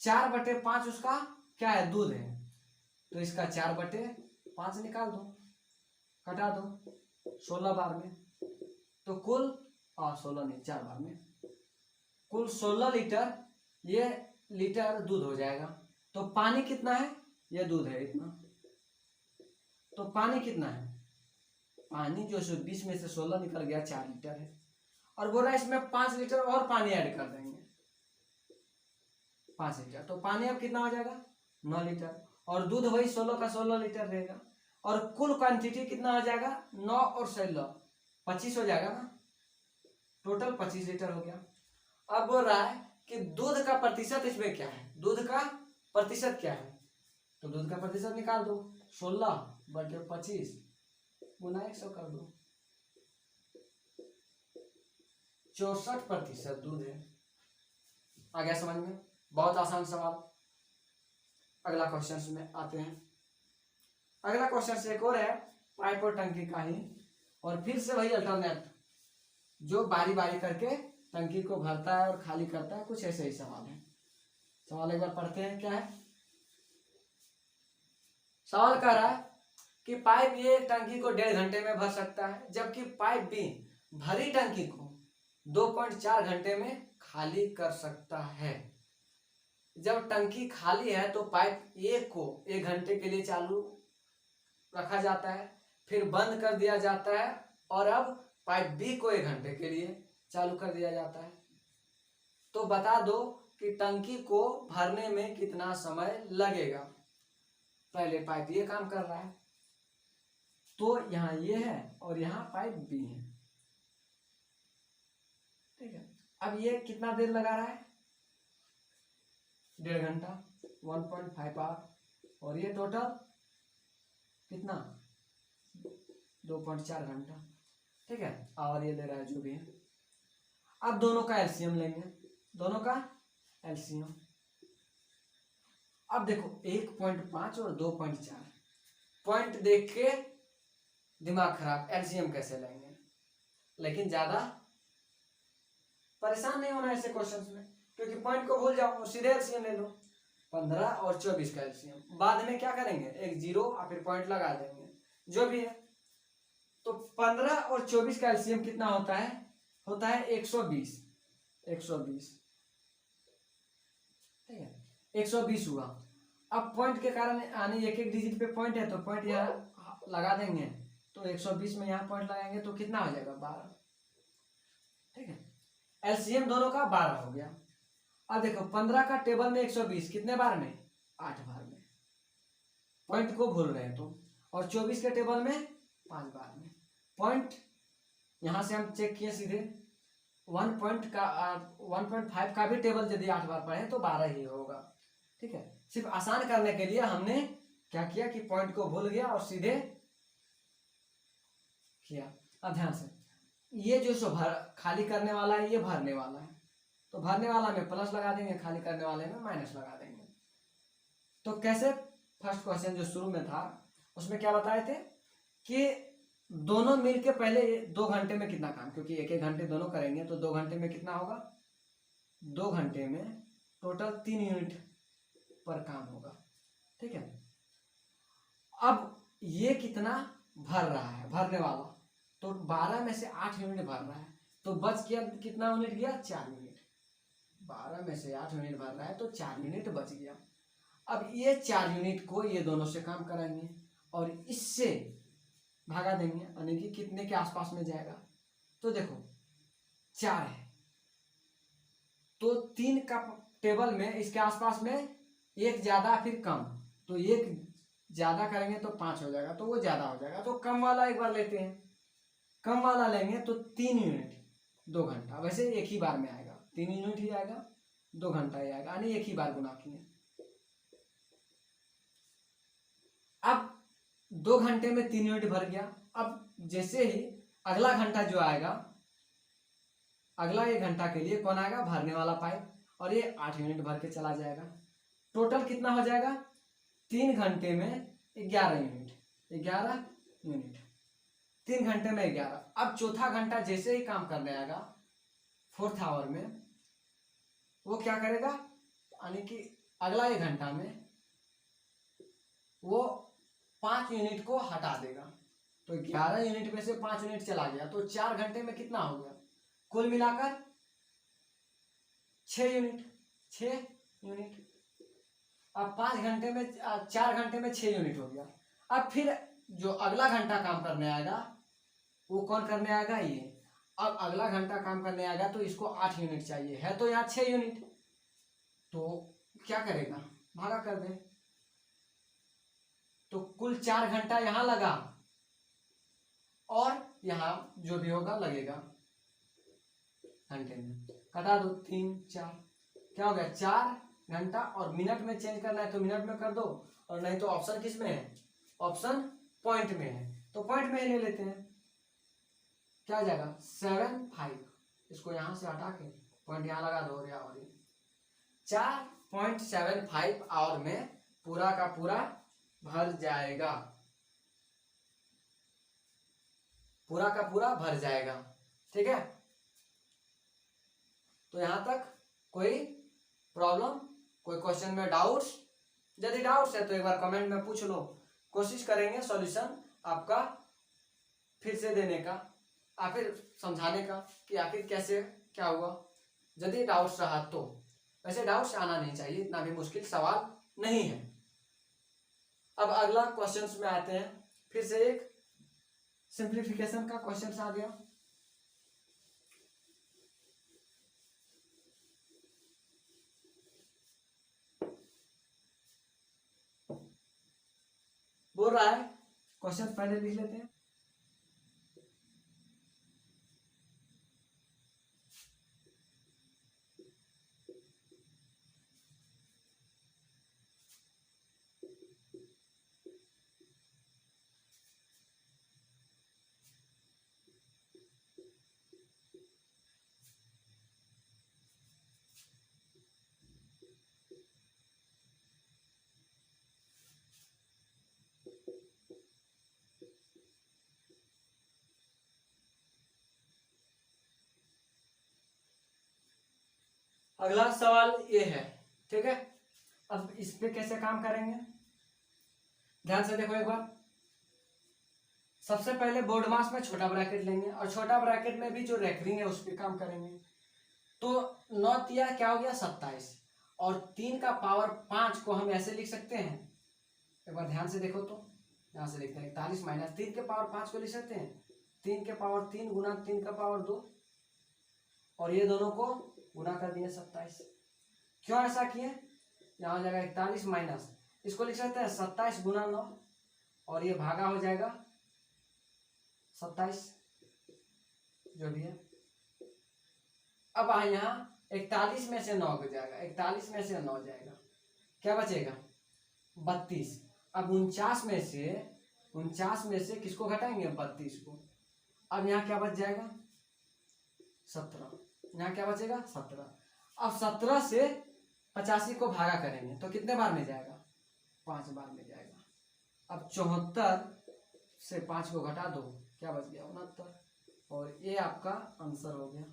4/5 उसका क्या है, दूध है, तो इसका 4/5 निकाल दो, घटा दो 16 बार में, तो कुल 16 नहीं 4 बार में, कुल 16 लीटर ये लीटर दूध हो जाएगा। तो पानी कितना है, ये दूध है इतना, तो पानी कितना है, पानी जो 20 में से 16 निकल गया 4 लीटर है, और बोला इसमें 5 लीटर और पानी ऐड कर देंगे 5 लीटर, तो पानी अब कितना हो जाएगा 9 लीटर, और दूध वही 16 का 16 लीटर रहेगा, और कुल क्वांटिटी कितना हो जाएगा 9 और 16 25 हो जाएगा ना, टोटल 25 लीटर हो गया। अब बोल रहा है कि दूध का प्रतिशत इसमें क्या है, दूध का प्रतिशत क्या है, तो दूध का प्रतिशत निकाल दो, 16/25 गुना 100 कर दो, 64% दूध है। आ गया समझ में, बहुत आसान सवाल। अगला क्वेश्चन में आते हैं। अगला क्वेश्चन से एक और है, पाइप और टंकी का ही, और फिर से वही अल्टरनेट जो बारी बारी करके टंकी को भरता है और खाली करता है, कुछ ऐसे ही सवाल है। सवाल एक बार पढ़ते हैं, क्या है सवाल, कह रहा है कि पाइप ए टंकी को 1.5 घंटे में भर सकता है, जबकि पाइप बी भरी टंकी को 2.4 घंटे में खाली कर सकता है। जब टंकी खाली है तो पाइप ए को 1 घंटे के लिए चालू रखा जाता है, फिर बंद कर दिया जाता है, और अब पाइप बी को 1 घंटे के लिए चालू कर दिया जाता है। तो बता दो कि टंकी को भरने में कितना समय लगेगा। पहले पाइप ये काम कर रहा है, तो यहाँ ये है और यहाँ पाइप बी है, ठीक है। अब ये कितना देर लगा रहा है, 1.5 घंटा, 1.5 आवर, और ये टोटल कितना 2.4 घंटा, ठीक है। और ये ले रहा है जो भी है। अब दोनों का एलसीएम लेंगे, दोनों का एलसीएम। अब देखो 1.5 और 2.4, पॉइंट देख के दिमाग खराब, एलसीएम कैसे लेंगे। लेकिन ज्यादा परेशान नहीं होना ऐसे क्वेश्चंस में, क्योंकि पॉइंट को भूल जाओ और सीधे एलसीएम ले लो। 15 और 24 का एलसीएम बाद में क्या करेंगे, एक जीरो और फिर पॉइंट लगा देंगे जो भी है। तो 15 और 24 का एलसीएम कितना होता है, 120। 120 ठीक है, 120 हुआ। अब पॉइंट के कारण यानी एक एक डिजिट पे पॉइंट है तो पॉइंट यहाँ लगा देंगे, तो 120 में यहाँ पॉइंट लगाएंगे तो कितना हो जाएगा, 12। ठीक है, एलसीएम दोनों का 12 हो गया। अब देखो 15 का टेबल में 120 कितने बार में, 8 बार में, पॉइंट को भूल रहे हैं तो। और 24 के टेबल में 5 बार में। पॉइंट यहां से हम चेक किए सीधे, 1.5 का भी टेबल यदि 8 बार पढ़े तो 12 ही होगा। ठीक है, सिर्फ आसान करने के लिए हमने क्या किया कि पॉइंट को भूल गया और सीधे किया। अब ध्यान से, ये जो सो खाली करने वाला है ये भरने वाला है, तो भरने वाला में प्लस लगा देंगे, खाली करने वाले में माइनस लगा देंगे। तो कैसे, फर्स्ट क्वेश्चन जो शुरू में था उसमें क्या बताए थे कि दोनों मिलके पहले 2 घंटे में कितना काम, क्योंकि एक एक घंटे दोनों करेंगे तो 2 घंटे में कितना होगा, 2 घंटे में टोटल 3 यूनिट पर काम होगा। ठीक है, अब ये कितना भर रहा है, भरने वाला, तो 12 में से 8 यूनिट भर रहा है, तो बच गया कितना यूनिट गया, 4 यूनिट। 12 में से 8 यूनिट भर रहा है तो 4 यूनिट बच गया। अब ये 4 यूनिट को ये दोनों से काम कराएंगे और इससे भागा देंगे, यानी कि कितने के आसपास में जाएगा। तो देखो 4 है तो 3 का टेबल में इसके आसपास में एक ज्यादा फिर कम, तो एक ज्यादा करेंगे तो 5 हो जाएगा, तो वो ज्यादा हो जाएगा। तो कम वाला एक बार लेते हैं, कम वाला लेंगे तो 3 यूनिट 2 घंटा, वैसे एक ही बार में आएगा, 3 यूनिट ही आएगा, 2 घंटा ही आएगा, यानी एक ही बार गुना किए। अब 2 घंटे में 3 यूनिट भर गया। अब जैसे ही अगला घंटा जो आएगा, अगला 1 घंटा के लिए कौन आएगा, भरने वाला पाइप, और ये 8 यूनिट भर के चला जाएगा। टोटल कितना हो जाएगा, 3 घंटे में 11 यूनिट, 11 यूनिट, 3 घंटे में 11। अब चौथा घंटा जैसे ही काम करने आएगा, 4th आवर में, वो क्या करेगा, यानी कि अगला 1 घंटा में वो 5 यूनिट को हटा देगा, तो 11 यूनिट में से 5 यूनिट चला गया, तो 4 घंटे में कितना हो गया, कुल मिलाकर 6 यूनिट, 6 यूनिट। अब 5 घंटे में 4 घंटे में 6 यूनिट हो गया। अब फिर जो अगला घंटा काम करने आएगा वो कौन करने आएगा, ये। अब अगला घंटा काम करने आएगा तो इसको 8 यूनिट चाहिए, है तो यहाँ 6 यूनिट, तो क्या करेगा, भागा कर दे, तो कुल 4 घंटा यहां लगा और यहां जो भी होगा लगेगा घंटे में, कटा दो, 3 4, क्या हो गया, 4 घंटा। और मिनट में चेंज करना है तो मिनट में कर दो, और नहीं तो ऑप्शन किस में है, ऑप्शन पॉइंट में है, तो पॉइंट में ही ले लेते हैं। क्या आ जाएगा, 7.5, इसको यहां से हटा के पॉइंट यहां लगा दो, और 4.75 आवर में पूरा का पूरा भर जाएगा, पूरा का पूरा भर जाएगा। ठीक है, तो यहां तक कोई प्रॉब्लम, कोई क्वेश्चन में डाउट्स, यदि डाउट्स है तो एक बार कमेंट में पूछ लो, कोशिश करेंगे सॉल्यूशन आपका फिर से देने का, या फिर समझाने का कि आखिर कैसे क्या हुआ, यदि डाउट्स रहा तो। वैसे डाउट्स आना नहीं चाहिए, इतना भी मुश्किल सवाल नहीं है। अब अगला क्वेश्चंस में आते हैं, फिर से एक सिंप्लीफिकेशन का क्वेश्चन आ गया। बोल रहा है, क्वेश्चन पहले लिख लेते हैं। अगला सवाल ये है, ठीक है। अब इस पे कैसे काम करेंगे, ध्यान से देखो एक बार। सबसे पहले बोर्ड मास में छोटा ब्रैकेट लेंगे और छोटा ब्रैकेट में भी जो रेकरिंग है उस पर काम करेंगे। तो 9 तिया क्या हो गया 27, और 3 का पावर 5 को हम ऐसे लिख सकते हैं, एक बार ध्यान से देखो तो। यहाँ से लिखते हैं 41 माइनस 3 के पावर 5 को लिख सकते हैं 3 के पावर 3 गुना 3 का पावर 2, और ये दोनों को गुना कर दिए 27। क्यों ऐसा किए, यहाँ हो जाएगा 41 माइनस, इसको लिख सकते हैं 27 गुना 9, और ये भागा हो जाएगा 27 जो भी है। अब यहाँ 41 में से 9 जाएगा, 41 में से 9 जाएगा, क्या बचेगा 32। अब 49 में से किसको घटाएंगे 32 को। अब यहाँ क्या बच जाएगा 17, यहाँ क्या बचेगा 17। अब 17 से 85 को भागा करेंगे तो कितने बार में जाएगा 5 बार में जाएगा। अब 74 से 5 को घटा दो, क्या बच गया 69, और ये आपका आंसर हो गया।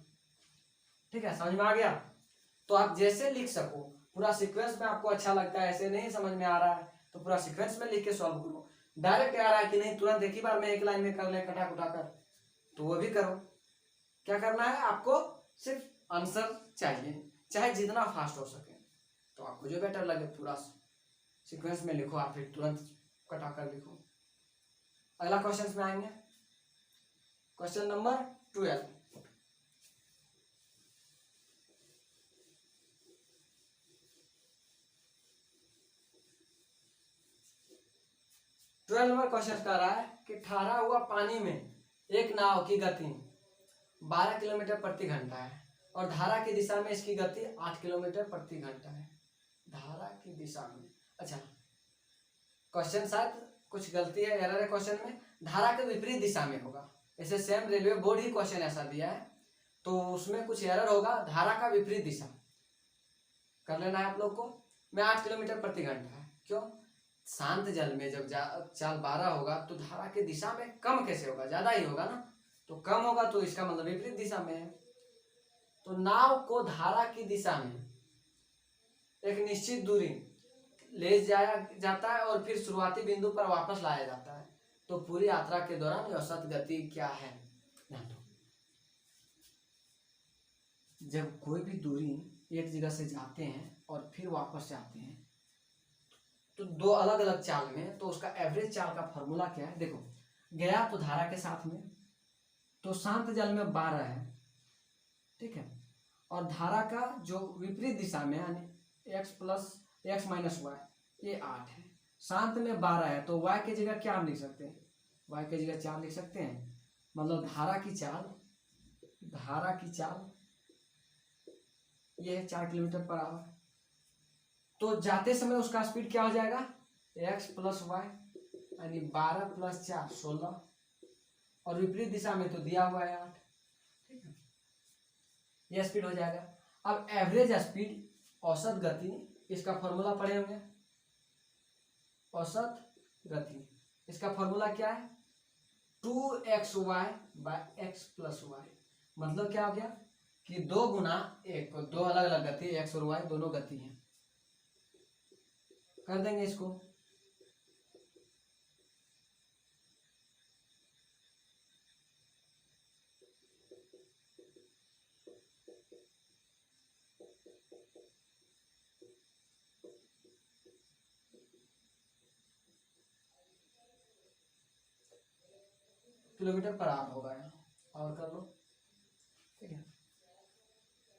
ठीक है, समझ में आ गया। तो आप जैसे लिख सको, पूरा सीक्वेंस में आपको अच्छा लगता है, ऐसे नहीं समझ में आ रहा है तो पूरा सीक्वेंस में लिख के सॉल्व करो। डायरेक्ट आ रहा है कि नहीं तुरंत एक ही बार में एक लाइन में कर ले कटा कुटा कर, तो वो भी करो। क्या करना है आपको, सिर्फ आंसर चाहिए, चाहे जितना फास्ट हो सके, तो आपको जो बेटर लगे पूरा सीक्वेंस में लिखो, आप फिर तुरंत कटा कर लिखो। अगला क्वेश्चन में आएंगे, क्वेश्चन नंबर 12। 12 नंबर क्वेश्चन कर रहा है कि ठहरा हुआ पानी में एक नाव की गति 12 किलोमीटर प्रति घंटा है और धारा की दिशा में इसकी गति 8 किलोमीटर प्रति घंटा है। धारा की दिशा में, अच्छा क्वेश्चन शायद कुछ गलती है, एरर है क्वेश्चन में। धारा के विपरीत दिशा में होगा, ऐसे सेम रेलवे बोर्ड ही क्वेश्चन ऐसा दिया है, तो उसमें कुछ एरर होगा। धारा का विपरीत दिशा कर लेना है आप लोग को। में 8 किलोमीटर प्रति घंटा है, क्यों, शांत जल में जब चाल 12 होगा तो धारा की दिशा में कम कैसे होगा, ज्यादा ही होगा ना, तो कम होगा, तो इसका मतलब विपरीत दिशा में है। तो नाव को धारा की दिशा में एक निश्चित दूरी ले जाया जाता है और फिर शुरुआती बिंदु पर वापस लाया जाता है। तो पूरी यात्रा के दौरान औसत गति क्या है। जब कोई भी दूरी एक जगह से जाते हैं और फिर वापस जाते हैं तो दो अलग अलग चाल में, तो उसका एवरेज चाल का फॉर्मूला क्या है, देखो गया तो धारा के साथ में, तो शांत जल में 12 है, ठीक है, और धारा का जो विपरीत दिशा में यानी x plus x minus Y ये 8 है, शांत में 12 है, तो y की जगह क्या हम लिख सकते हैं, y की जगह 4 लिख सकते हैं। मतलब धारा की चाल ये है 4 किलोमीटर पर आवर। तो जाते समय उसका स्पीड क्या हो जाएगा x प्लस वाई यानी 12 प्लस 4 16, और विपरीत दिशा में तो दिया हुआ है 8, ठीक है, यह स्पीड हो जाएगा। अब एवरेज स्पीड औसत गति, इसका फॉर्मूला पढ़े होंगे, औसत गति इसका फॉर्मूला क्या है 2xy bye x plus Y. मतलब क्या हो गया कि 2 गुना 1, दो अलग अलग गति, x और y दोनों गति है। कर देंगे इसको, किलोमीटर पर आवर होगा यहाँ, और कर लो, ठीक है,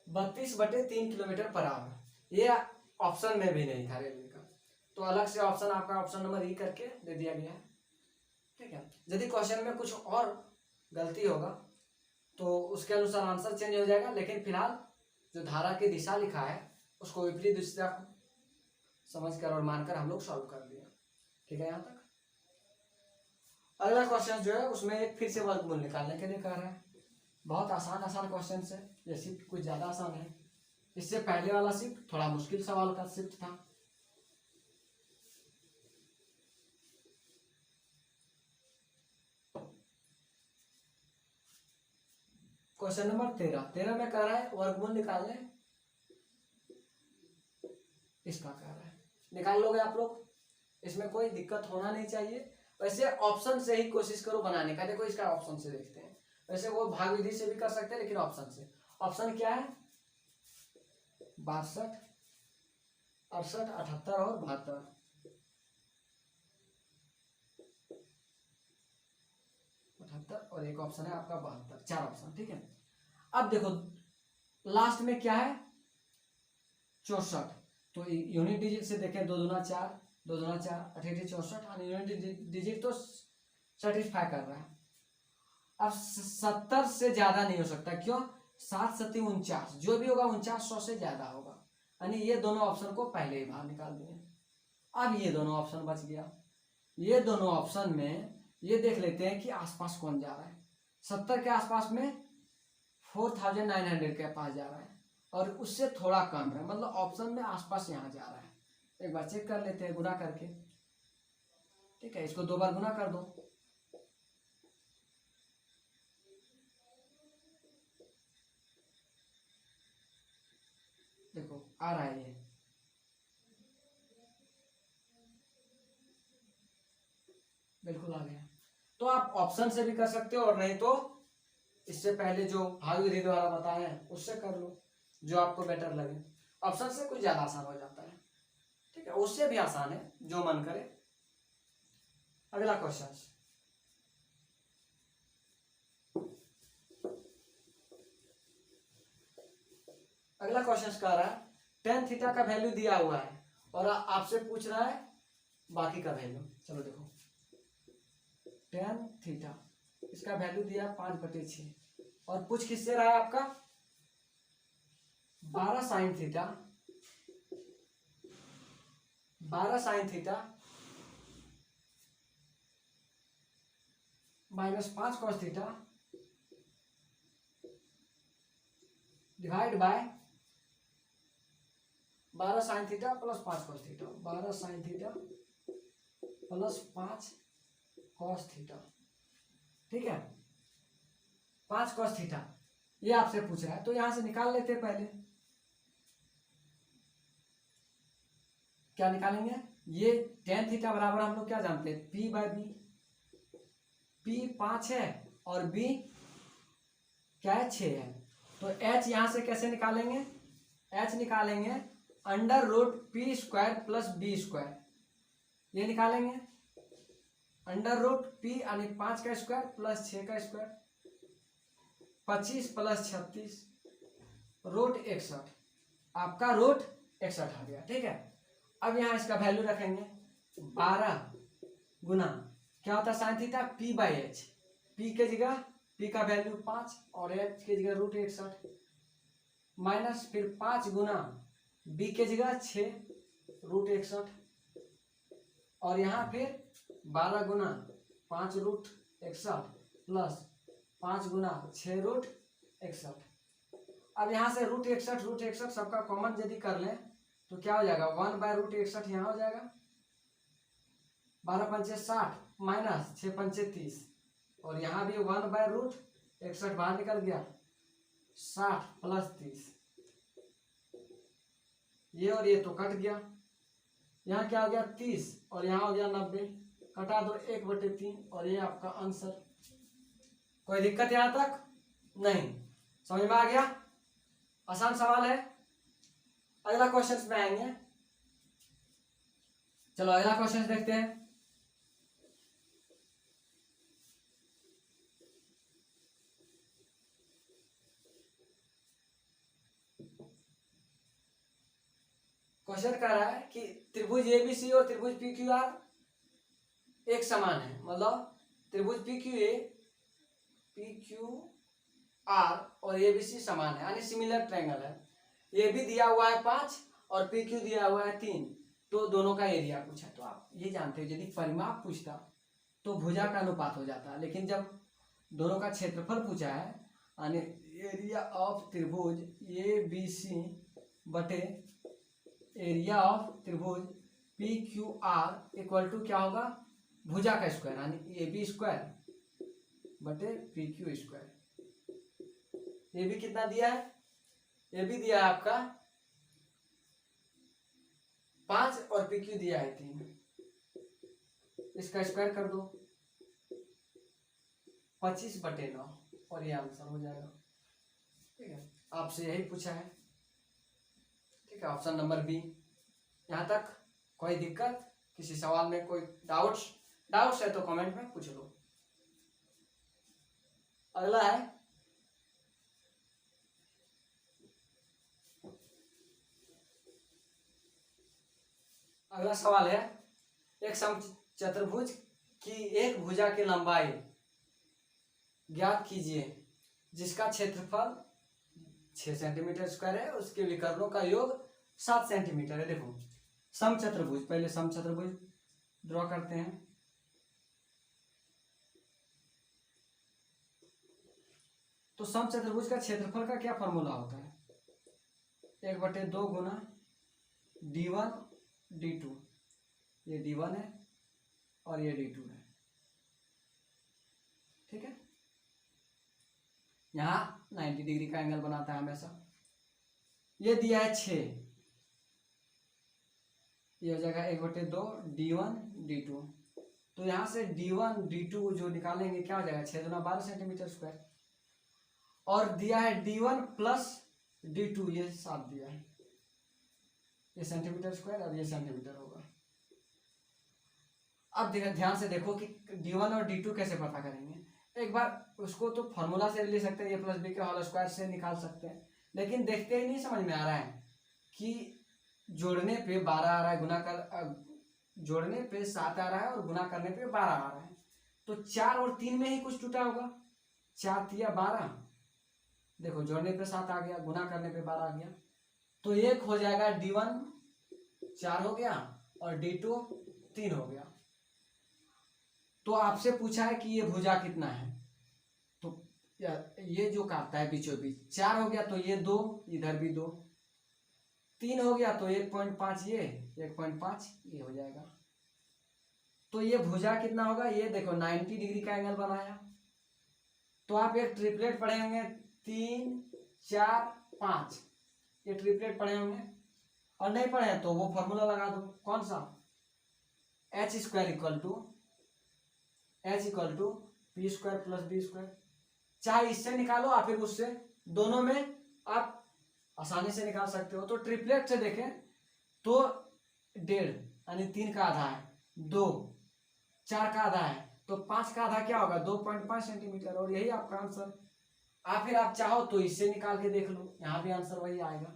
32/3 किलोमीटर पर आवर। ये ऑप्शन में भी नहीं था रेलवे का, तो अलग से ऑप्शन आपका ऑप्शन नंबर ई करके दे दिया गया है, ठीक है। यदि क्वेश्चन में कुछ और गलती होगा तो उसके अनुसार आंसर चेंज हो जाएगा, लेकिन फिलहाल जो धारा की दिशा लिखा है उसको विपरीत दिशा समझकर और मानकर हम लोग सॉल्व कर लिया, ठीक है यहाँ तक। अगला क्वेश्चन जो है उसमें एक फिर से वर्गमूल निकालने के लिए कह रहा है। बहुत आसान क्वेश्चन है, ये शिफ्ट कुछ ज्यादा आसान है। इससे पहले वाला शिफ्ट थोड़ा मुश्किल सवाल का शिफ्ट था। क्वेश्चन नंबर 13 में कह रहा है वर्गमूल निकालने इसका कह रहा है, निकाल लोगे आप लोग, इसमें कोई दिक्कत होना नहीं चाहिए। वैसे ऑप्शन से ही कोशिश करो बनाने का। देखो इसका ऑप्शन से देखते हैं, वैसे वो भाग विधि से भी कर सकते हैं लेकिन ऑप्शन से। ऑप्शन क्या है, 62, 68, 78 और 72। 78 और एक ऑप्शन है आपका 72, 4 ऑप्शन, ठीक है। अब देखो लास्ट में क्या है, 64। तो यूनिट डिजिट से देखें, 2 दूना 4, 2 दूना 4, 88, 64 और यूनिट डिजिट तो सेटिस्फाई कर रहा है। अब 70 से ज्यादा नहीं हो सकता, क्यों, 7 7 49, जो भी होगा 49 100 से ज्यादा होगा, यानी ये दोनों ऑप्शन को पहले ही बाहर निकाल दिए। अब ये दोनों ऑप्शन बच गया। ये दोनों ऑप्शन में ये देख लेते हैं कि आसपास कौन जा रहा है। 70 के आसपास में 4900 के पास जा रहा है और उससे थोड़ा कम है, मतलब ऑप्शन में आसपास यहाँ जा रहा है। एक बार चेक कर लेते हैं गुना करके, ठीक है। इसको 2 बार गुना कर दो, देखो आ रहा है, ये बिल्कुल आ गया। तो आप ऑप्शन से भी कर सकते हो और नहीं तो इससे पहले जो भाग विधि द्वारा बताए हैं उससे कर लो, जो आपको बेटर लगे। ऑप्शन से कुछ ज्यादा आसान हो जाता है, ठीक है, उससे भी आसान है, जो मन करे। अगला क्वेश्चन, अगला क्वेश्चन कह रहा है tan थीटा का वैल्यू दिया हुआ है और आपसे पूछ रहा है बाकी का वैल्यू। चलो देखो, tan थीटा इसका वैल्यू दिया 5/6 और पूछ किससे रहा है आपका, 12 sin theta, 12 sin theta -5 cos theta divide by 12 sin theta plus 5 cos theta, 12 sin theta plus 5 cos theta, ठीक है। 5 cos थीटा ये आपसे पूछ रहा है, तो यहां से निकाल लेते हैं पहले। क्या निकालेंगे, ये tan थीटा बराबर हम लोग क्या जानते हैं, p/b। p 5 है और b क्या है, 6 है। तो h यहां से कैसे निकालेंगे, h निकालेंगे √p² प्लस b², ये निकालेंगे √p यानी 5 का स्क्वायर प्लस 6 का स्क्वायर, 25 प्लस 36 √61, आपका √61 आ गया, ठीक है। अब यहाँ इसका वैल्यू रखेंगे, 12 गुना क्या होता है साइन थीटा, p/h, p के जगह p का वैल्यू 5 और h के जगह √61 माइनस फिर 5 गुना b के जगह 6 √61 और यहाँ फिर 12 गुना 5 √61 प्लस 5 गुना 6 √61। अब यहाँ से √61 सबका कॉमन यदि कर लें तो क्या हो जाएगा, 1/√61 यहाँ हो जाएगा, 12 पंचे 60 माइनस 6 पंचे 30 और यहाँ भी 1/√61 बाहर निकल गया, 60 प्लस 30, ये और ये तो कट गया, यहाँ क्या हो गया 30 और यहाँ हो गया 90, कटा दो 1/3 और ये आपका आंसर। कोई दिक्कत यहाँ तक नहीं, समझ में आ गया, आसान सवाल है। अगला क्वेश्चन में आएंगे, चलो अगला क्वेश्चन देखते हैं। क्वेश्चन कह रहा है कि त्रिभुज एबीसी और त्रिभुज पीक्यूआर एक समान है, मतलब त्रिभुज पीक्यूआर और एबीसी समान है, यानी सिमिलर ट्रायंगल है। ये भी दिया हुआ है 5 और पीक्यू दिया हुआ है 3, तो दोनों का एरिया पूछा। तो आप ये जानते हो यदि परिमाप पूछता तो भुजा का अनुपात हो जाता, लेकिन जब दोनों का क्षेत्रफल पूछा है यानी एरिया ऑफ त्रिभुज एबीसी बटे एरिया ऑफ त्रिभुज पीक्यूआर इक्वल टू क्या होगा, भुजा का स्क्वायर यानी AB² बटे PQ²। ये भी कितना दिया है, ये भी दिया है आपका 5 और पी क्यू दिया है 3, इसका स्क्वायर कर दो 25/9 और ये आंसर हो जाएगा। ठीक है, आपसे यही पूछा है। ठीक है, ऑप्शन नंबर बी। यहाँ तक कोई दिक्कत, किसी सवाल में कोई डाउट्स है तो कमेंट में पूछ लो। अगला है अगला सवाल है, एक समचतुर्भुज की एक भुजा की लंबाई ज्ञात कीजिए जिसका क्षेत्रफल 6 सेंटीमीटर स्क्वायर है, उसके विकर्णों का योग 7 सेंटीमीटर है। देखो समचतुर्भुज, पहले समचतुर्भुज ड्रॉ करते हैं। तो समचतुर्भुज का क्षेत्रफल का क्या फॉर्मूला होता है? 1/2 गुना d1 d2, ये d1 है और ये d2 है। ठीक है, यहाँ 90 डिग्री का एंगल बनाता है हमेशा। ये दिया है 6, ये हो जाएगा 1/2 d1 d2। तो यहाँ से d1 d2 जो निकालेंगे क्या हो जाएगा, 6 दूना 12 सेंटीमीटर स्क्वायर। और दिया है d1 प्लस d2, ये 7 दिया है, ये सेंटीमीटर स्क्वायर और ये सेंटीमीटर होगा। अब ध्यान से देखो कि d1 और d2 कैसे पता करेंगे। एक बार उसको तो फॉर्मूला से ले सकते हैं, ये प्लस बी के होल स्क्वायर से निकाल सकते हैं, लेकिन देखते ही नहीं समझ में आ रहा है कि जोड़ने पे 12 आ रहा है, गुना कर जोड़ने पे 7 आ रहा है और गुना करने पे 12 आ रहा है। तो 4 और 3 में ही कुछ टूटा होगा। 4 3 12, देखो जोड़ने पे 7 आ गया, गुना करने पे 12 आ गया। तो एक हो जाएगा d1 4 हो गया और d2 3 हो गया। तो आपसे पूछा है कि ये भुजा कितना है, तो ये जो काटता है बीचों बीच 4 हो गया तो ये 2, इधर भी 2, 3 हो गया तो 1.5, ये 1.5 ये हो जाएगा। तो ये भुजा कितना होगा, ये देखो 90 डिग्री का एंगल बनाया। तो आप एक ट्रिपलेट पढ़े होंगे 3 4 5, ये ट्रिपलेट पढ़े होंगे, और नहीं पढ़े तो वो फॉर्मूला लगा दो। कौन सा? h square equal to P square plus B square. चाहे इससे निकालो या फिर उससे, दोनों में आप आसानी से निकाल सकते हो। तो ट्रिपलेट से देखें तो 1.5 यानी 3 का आधा है, 2 4 का आधा है, तो 5 का आधा क्या होगा, 2.5 सेंटीमीटर, और यही आपका आंसर। फिर आप चाहो तो इससे निकाल के देख लो, यहाँ भी आंसर वही आएगा।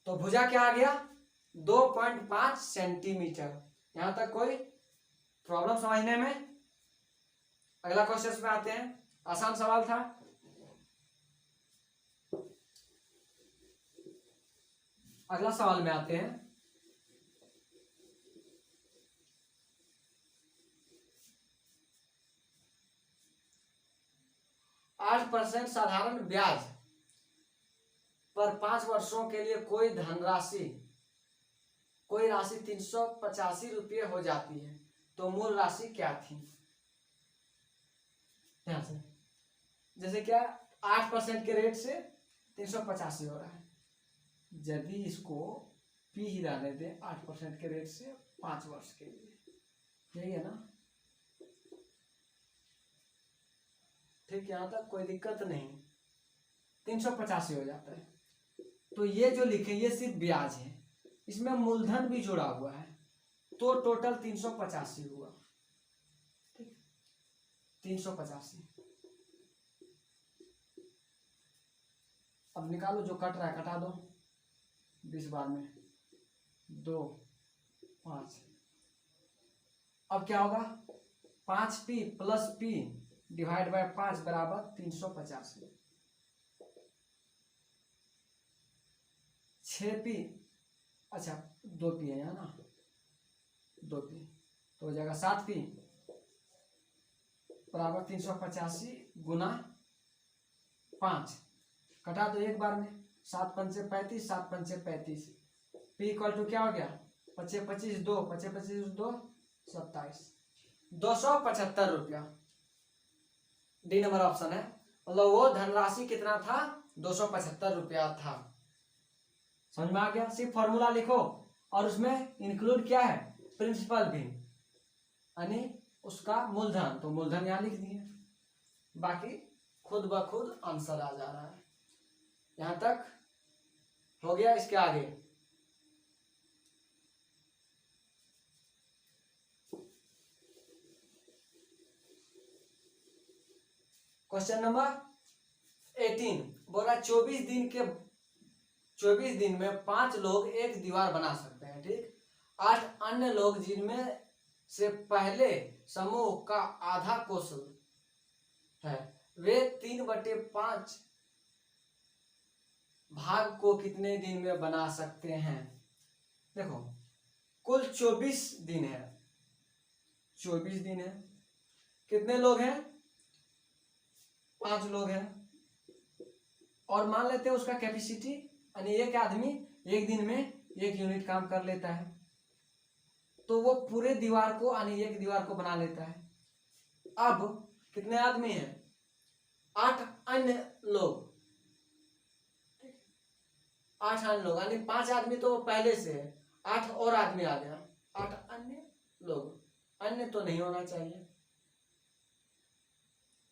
तो भुजा क्या आ गया, 2.5 सेंटीमीटर। यहां तक कोई प्रॉब्लम समझने में? अगला क्वेश्चन पे आते हैं, आसान सवाल था। अगला सवाल में आते हैं। आठ % साधारण ब्याज पर 5 वर्षों के लिए कोई राशि 385 रुपये हो जाती है, तो मूल राशि क्या थी? ध्यान से, जैसे क्या 8% के रेट से 385 हो रहा है, यदि इसको पी ही रहने दें 8% के रेट से 5 वर्ष के लिए, यही है ना? ठीक, यहां तक कोई दिक्कत नहीं, 385 हो जाता है। तो ये जो लिखे ये सिर्फ ब्याज है, इसमें मूलधन भी जुड़ा हुआ है, तो टोटल 385 हुआ। ठीक, 385। अब निकालो, जो कट रहा है कटा दो 20 बार में, 2 5। अब क्या होगा, 5p plus p divide by 5 बराबर 385। 6p, अच्छा 2p है यहाँ ना, 2p तो हो जाएगा 7p बराबर 385 गुना 5, कटा दो एक बार में, 7 पंचे 35, 7 पंचे 35, p इक्वल टू क्या हो गया, 25 25 2 25 25 2 27, 275 रुपया। डी नंबर ऑप्शन है, मतलब वो धनराशि कितना था, 275 रुपया था। समझ में आ गया? सिर्फ फॉर्मूला लिखो, और उसमें इंक्लूड क्या है, प्रिंसिपल भी, यानी उसका मूलधन, तो मूलधन यहाँ लिख दिए, बाकी खुद ब खुद आंसर आ जा रहा है। यहां तक हो गया। इसके आगे क्वेश्चन नंबर 18 बोला 24 दिन में 5 लोग एक दीवार बना सकते हैं, ठीक। 8 अन्य लोग जिनमें से पहले समूह का आधा कौशल है, वे 3/5 भाग को कितने दिन में बना सकते हैं। देखो कुल 24 दिन है, 24 दिन है, कितने लोग हैं, 5 लोग हैं, और मान लेते हैं उसका कैपेसिटी, यानी एक आदमी एक दिन में 1 यूनिट काम कर लेता है, तो वो पूरे दीवार को, यानी एक दीवार को बना लेता है। अब कितने आदमी हैं, 8 अन्य लोग, 8 अन्य लोग, यानी 5 आदमी तो पहले से है, 8 और आदमी आ गया, 8 अन्य लोग, अन्य तो नहीं होना चाहिए।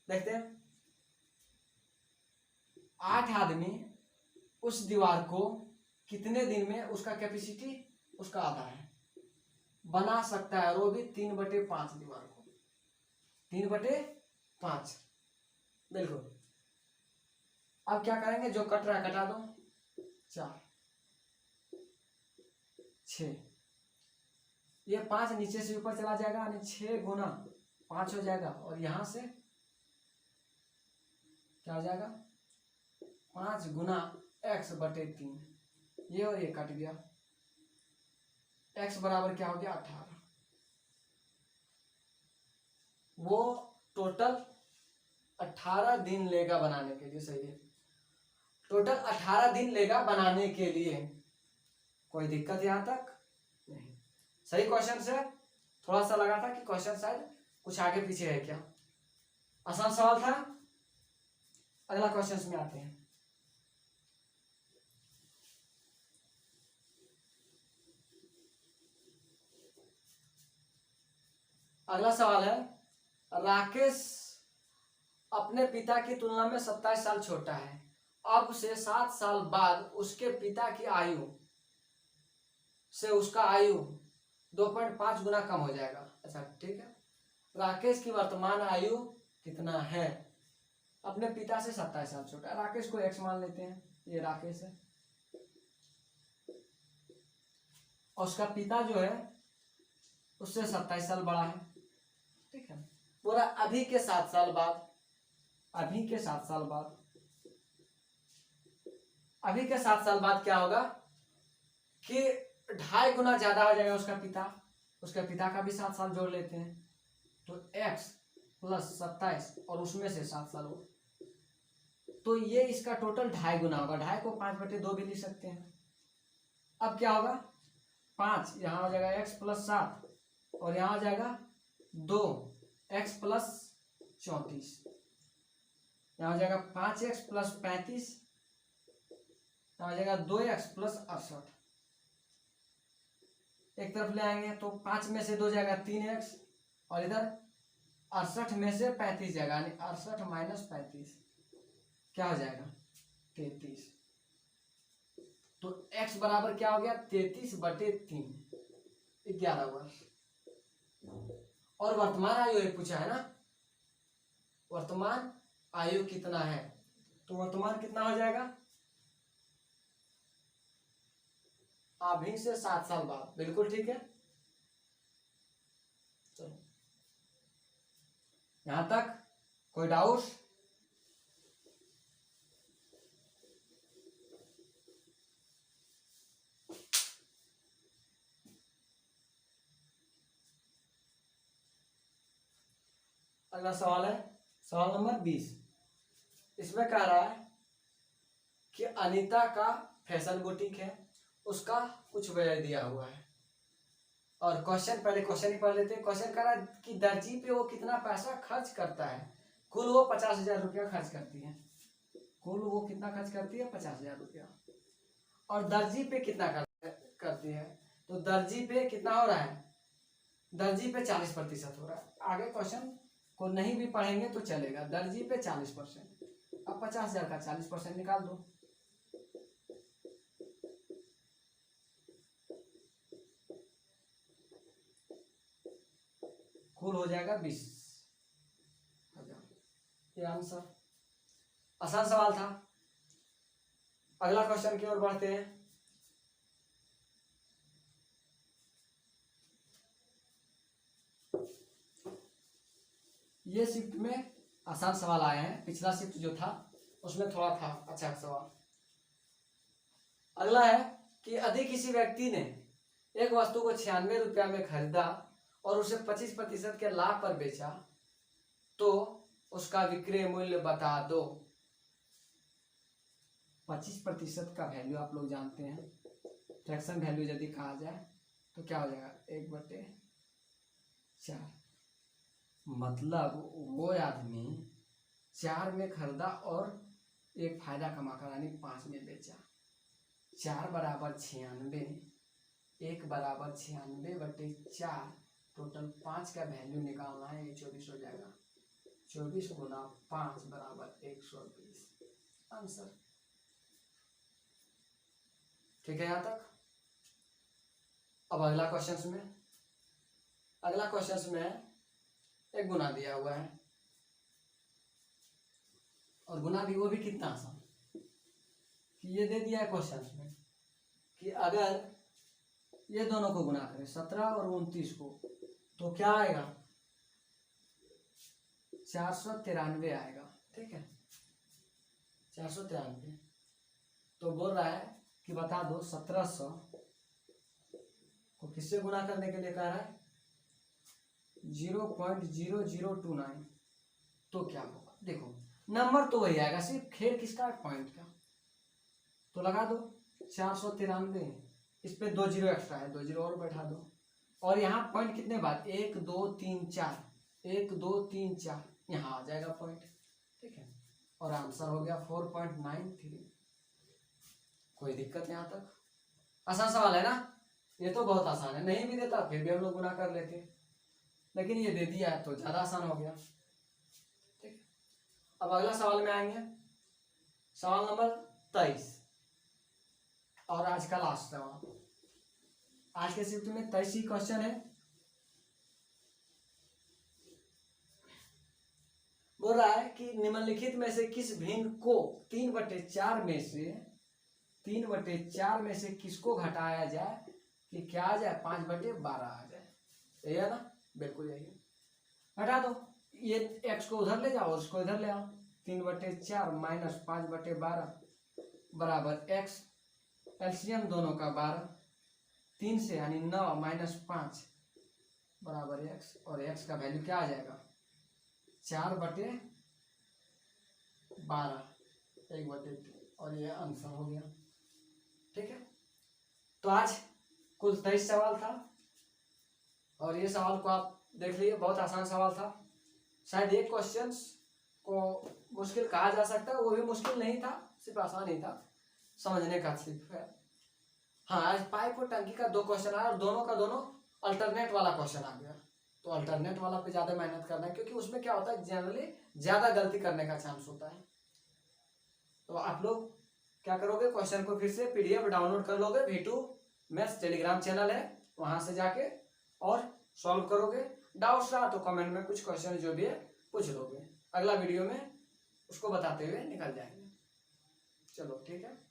देखते हैं, 8 आदमी उस दीवार को कितने दिन में, उसका कैपेसिटी उसका आधा है, बना सकता है, और वो भी 3/5 दीवार को, 3/5, बिल्कुल। अब क्या करेंगे, जो कट रहा है कटा दो, 4 6, ये 5 नीचे से ऊपर चला जाएगा, यानी 6 गुना 5 हो जाएगा, और यहां से क्या हो जाएगा, 5 गुना x/3, ये और ये कट गया, x बराबर क्या हो गया, 18। वो टोटल 18 दिन लेगा बनाने के लिए, सही है, टोटल 18 दिन लेगा बनाने के लिए। कोई दिक्कत यहां तक नहीं, सही क्वेश्चन से। थोड़ा सा लगा था कि क्वेश्चन शायद कुछ आगे पीछे है क्या, आसान सवाल था। अगला क्वेश्चन में आते हैं। अगला सवाल है, राकेश अपने पिता की तुलना में 27 साल छोटा है, अब से 7 साल बाद उसके पिता की आयु से उसका आयु 2.5 गुना कम हो जाएगा। अच्छा ठीक है, राकेश की वर्तमान आयु कितना है, अपने पिता से 27 साल छोटा है, राकेश को x मान लेते हैं, ये राकेश है, और उसका पिता जो है उससे 27 साल बड़ा है, ठीक है। बोला अभी के 7 साल बाद, अभी के 7 साल बाद, अभी के 7 साल बाद क्या होगा कि 2.5 गुना ज्यादा हो जाएगा उसका पिता, उसके पिता का भी 7 साल जोड़ लेते हैं, तो x + 27 और उसमें से 7 साल हो, तो ये इसका टोटल 2.5 गुना होगा, 2.5 को 5/2 भी लिख सकते हैं। अब क्या होगा, 5 यहां हो जाएगा x + 7, और यहां हो जाएगा 2x + 34, यहां हो जाएगा 5x + 35, यहां हो जाएगा 2x + 68, एक तरफ ले आएंगे तो 5 में से 2 जाएगा 3x, और इधर 68 में से 35 जाएगा, यानी 68 - 35 क्या हो जाएगा, 33। तो x बराबर क्या हो गया, 33/3, 11 वर्ष। और वर्तमान आयु ये पूछा है ना, वर्तमान आयु कितना है, तो वर्तमान कितना हो जाएगा, अभी से 7 साल बाद, बिल्कुल ठीक है। चलो यहां तक कोई डाउट, अगला सवाल है सवाल नंबर 20। इसमें कह रहा है कि अनीता का फैशन बुटीक है, उसका कुछ व्यय दिया हुआ है, और क्वेश्चन, पहले क्वेश्चन ही पढ़ लेते हैं। क्वेश्चन कह रहा है कि दर्जी पे वो कितना पैसा खर्च करता है, कुल वो 50,000 रुपया खर्च करती है, कुल वो कितना खर्च करती है, 50,000 रुपया, और दर्जी पे कितना खर्च करती है, तो दर्जी पे कितना हो रहा है, दर्जी पे 40% हो रहा है। आगे क्वेश्चन को नहीं भी पढ़ेंगे तो चलेगा। दर्जी पे 40%, अब 50,000 का 40% निकाल दो, कुल हो जाएगा 20,000। ये आंसर, आसान सवाल था। अगला क्वेश्चन की ओर बढ़ते हैं। ये शिफ्ट में आसान सवाल आए हैं, पिछला शिफ्ट जो था उसमें थोड़ा था अच्छा सवाल। अगला है कि यदि किसी व्यक्ति ने एक वस्तु को 96 रुपया में खरीदा और उसे 25% के लाभ पर बेचा तो उसका विक्रय मूल्य बता दो। 25% का वैल्यू आप लोग जानते हैं, फ्रैक्शन वैल्यू यदि कहा जाए तो क्या हो जाएगा, 1/4। मतलब वो आदमी 4 में खरीदा और एक फायदा कमा कर यानी 5 में बेचा। 4 बराबर 96, 1 बराबर 96/4, टोटल 5 का वैल्यू निकालना है, ये 24 हो जाएगा। 24 गुना 5 बराबर 120, आंसर। ठीक है यहाँ तक। अब अगला क्वेश्चन में, अगला क्वेश्चन में एक गुना दिया हुआ है और गुना भी वो भी कितना आसान कि ये दे दिया है क्वेश्चन में कि अगर ये दोनों को गुना करें 17 और 29 को तो क्या आएगा, 493 आएगा। ठीक है, 493। तो बोल रहा है कि बता दो 1700 को किससे गुना करने के लिए कह रहा है, 0.0029। तो क्या होगा, देखो नंबर तो वही आएगा, सिर्फ खेल किसका, पॉइंट का। तो लगा दो 493, इस पे 2 जीरो एक्स्ट्रा है, 2 जीरो और बैठा दो। और यहाँ पॉइंट कितने बार, 1 2 3 4, 1 2 3 4, यहाँ आ जाएगा पॉइंट। ठीक है, और आंसर हो गया 4.93। कोई दिक्कत यहाँ तक, आसान सवाल है ना। ये तो बहुत आसान है, नहीं भी देता फिर भी हम लोग गुना कर लेते, लेकिन ये दे दिया है तो ज्यादा आसान हो गया। ठीक, अब अगला सवाल में आएंगे, सवाल नंबर 23 और आज का लास्ट सवाल। आज के शिफ्ट में 23 ही क्वेश्चन है। बोल रहा है कि निम्नलिखित में से किस भिन्न को 3/4 में से किसको घटाया जाए कि क्या आ जाए, 5/12 आ जाए। यही है ना, बिल्कुल यही है। घटा दो, ये x को उधर ले जाओ और उसको इधर ले आओ। 3/4 माइनस 5/12 बराबर x, एलसीएम दोनों का 12, 3 से यानी 9 माइनस 5 बराबर x, और x का वैल्यू क्या आ जाएगा, 4/12, 1/3, और ये आंसर हो गया। ठीक है, तो आज कुल 23 सवाल था और ये सवाल को आप देख लीजिए, बहुत आसान सवाल था। शायद एक क्वेश्चन को मुश्किल कहा जा सकता है, वो भी मुश्किल नहीं था, सिर्फ आसान ही था, समझने का सिर्फ है। हाँ, आज पाइप और टंकी का 2 क्वेश्चन आया और दोनों का दोनों अल्टरनेट वाला क्वेश्चन आ गया। तो अल्टरनेट वाला पे ज्यादा मेहनत करना है, क्योंकि उसमें क्या होता है, जनरली ज्यादा गलती करने का चांस होता है। तो आप लोग क्या करोगे, क्वेश्चन को फिर से पीडीएफ डाउनलोड कर लोगे, V2 मैथ्स टेलीग्राम चैनल है, वहां से जाके और सॉल्व करोगे। डाउट्स रहा तो कमेंट में कुछ क्वेश्चन जो भी है पूछ लोगे, अगला वीडियो में उसको बताते हुए निकल जाएंगे। चलो ठीक है।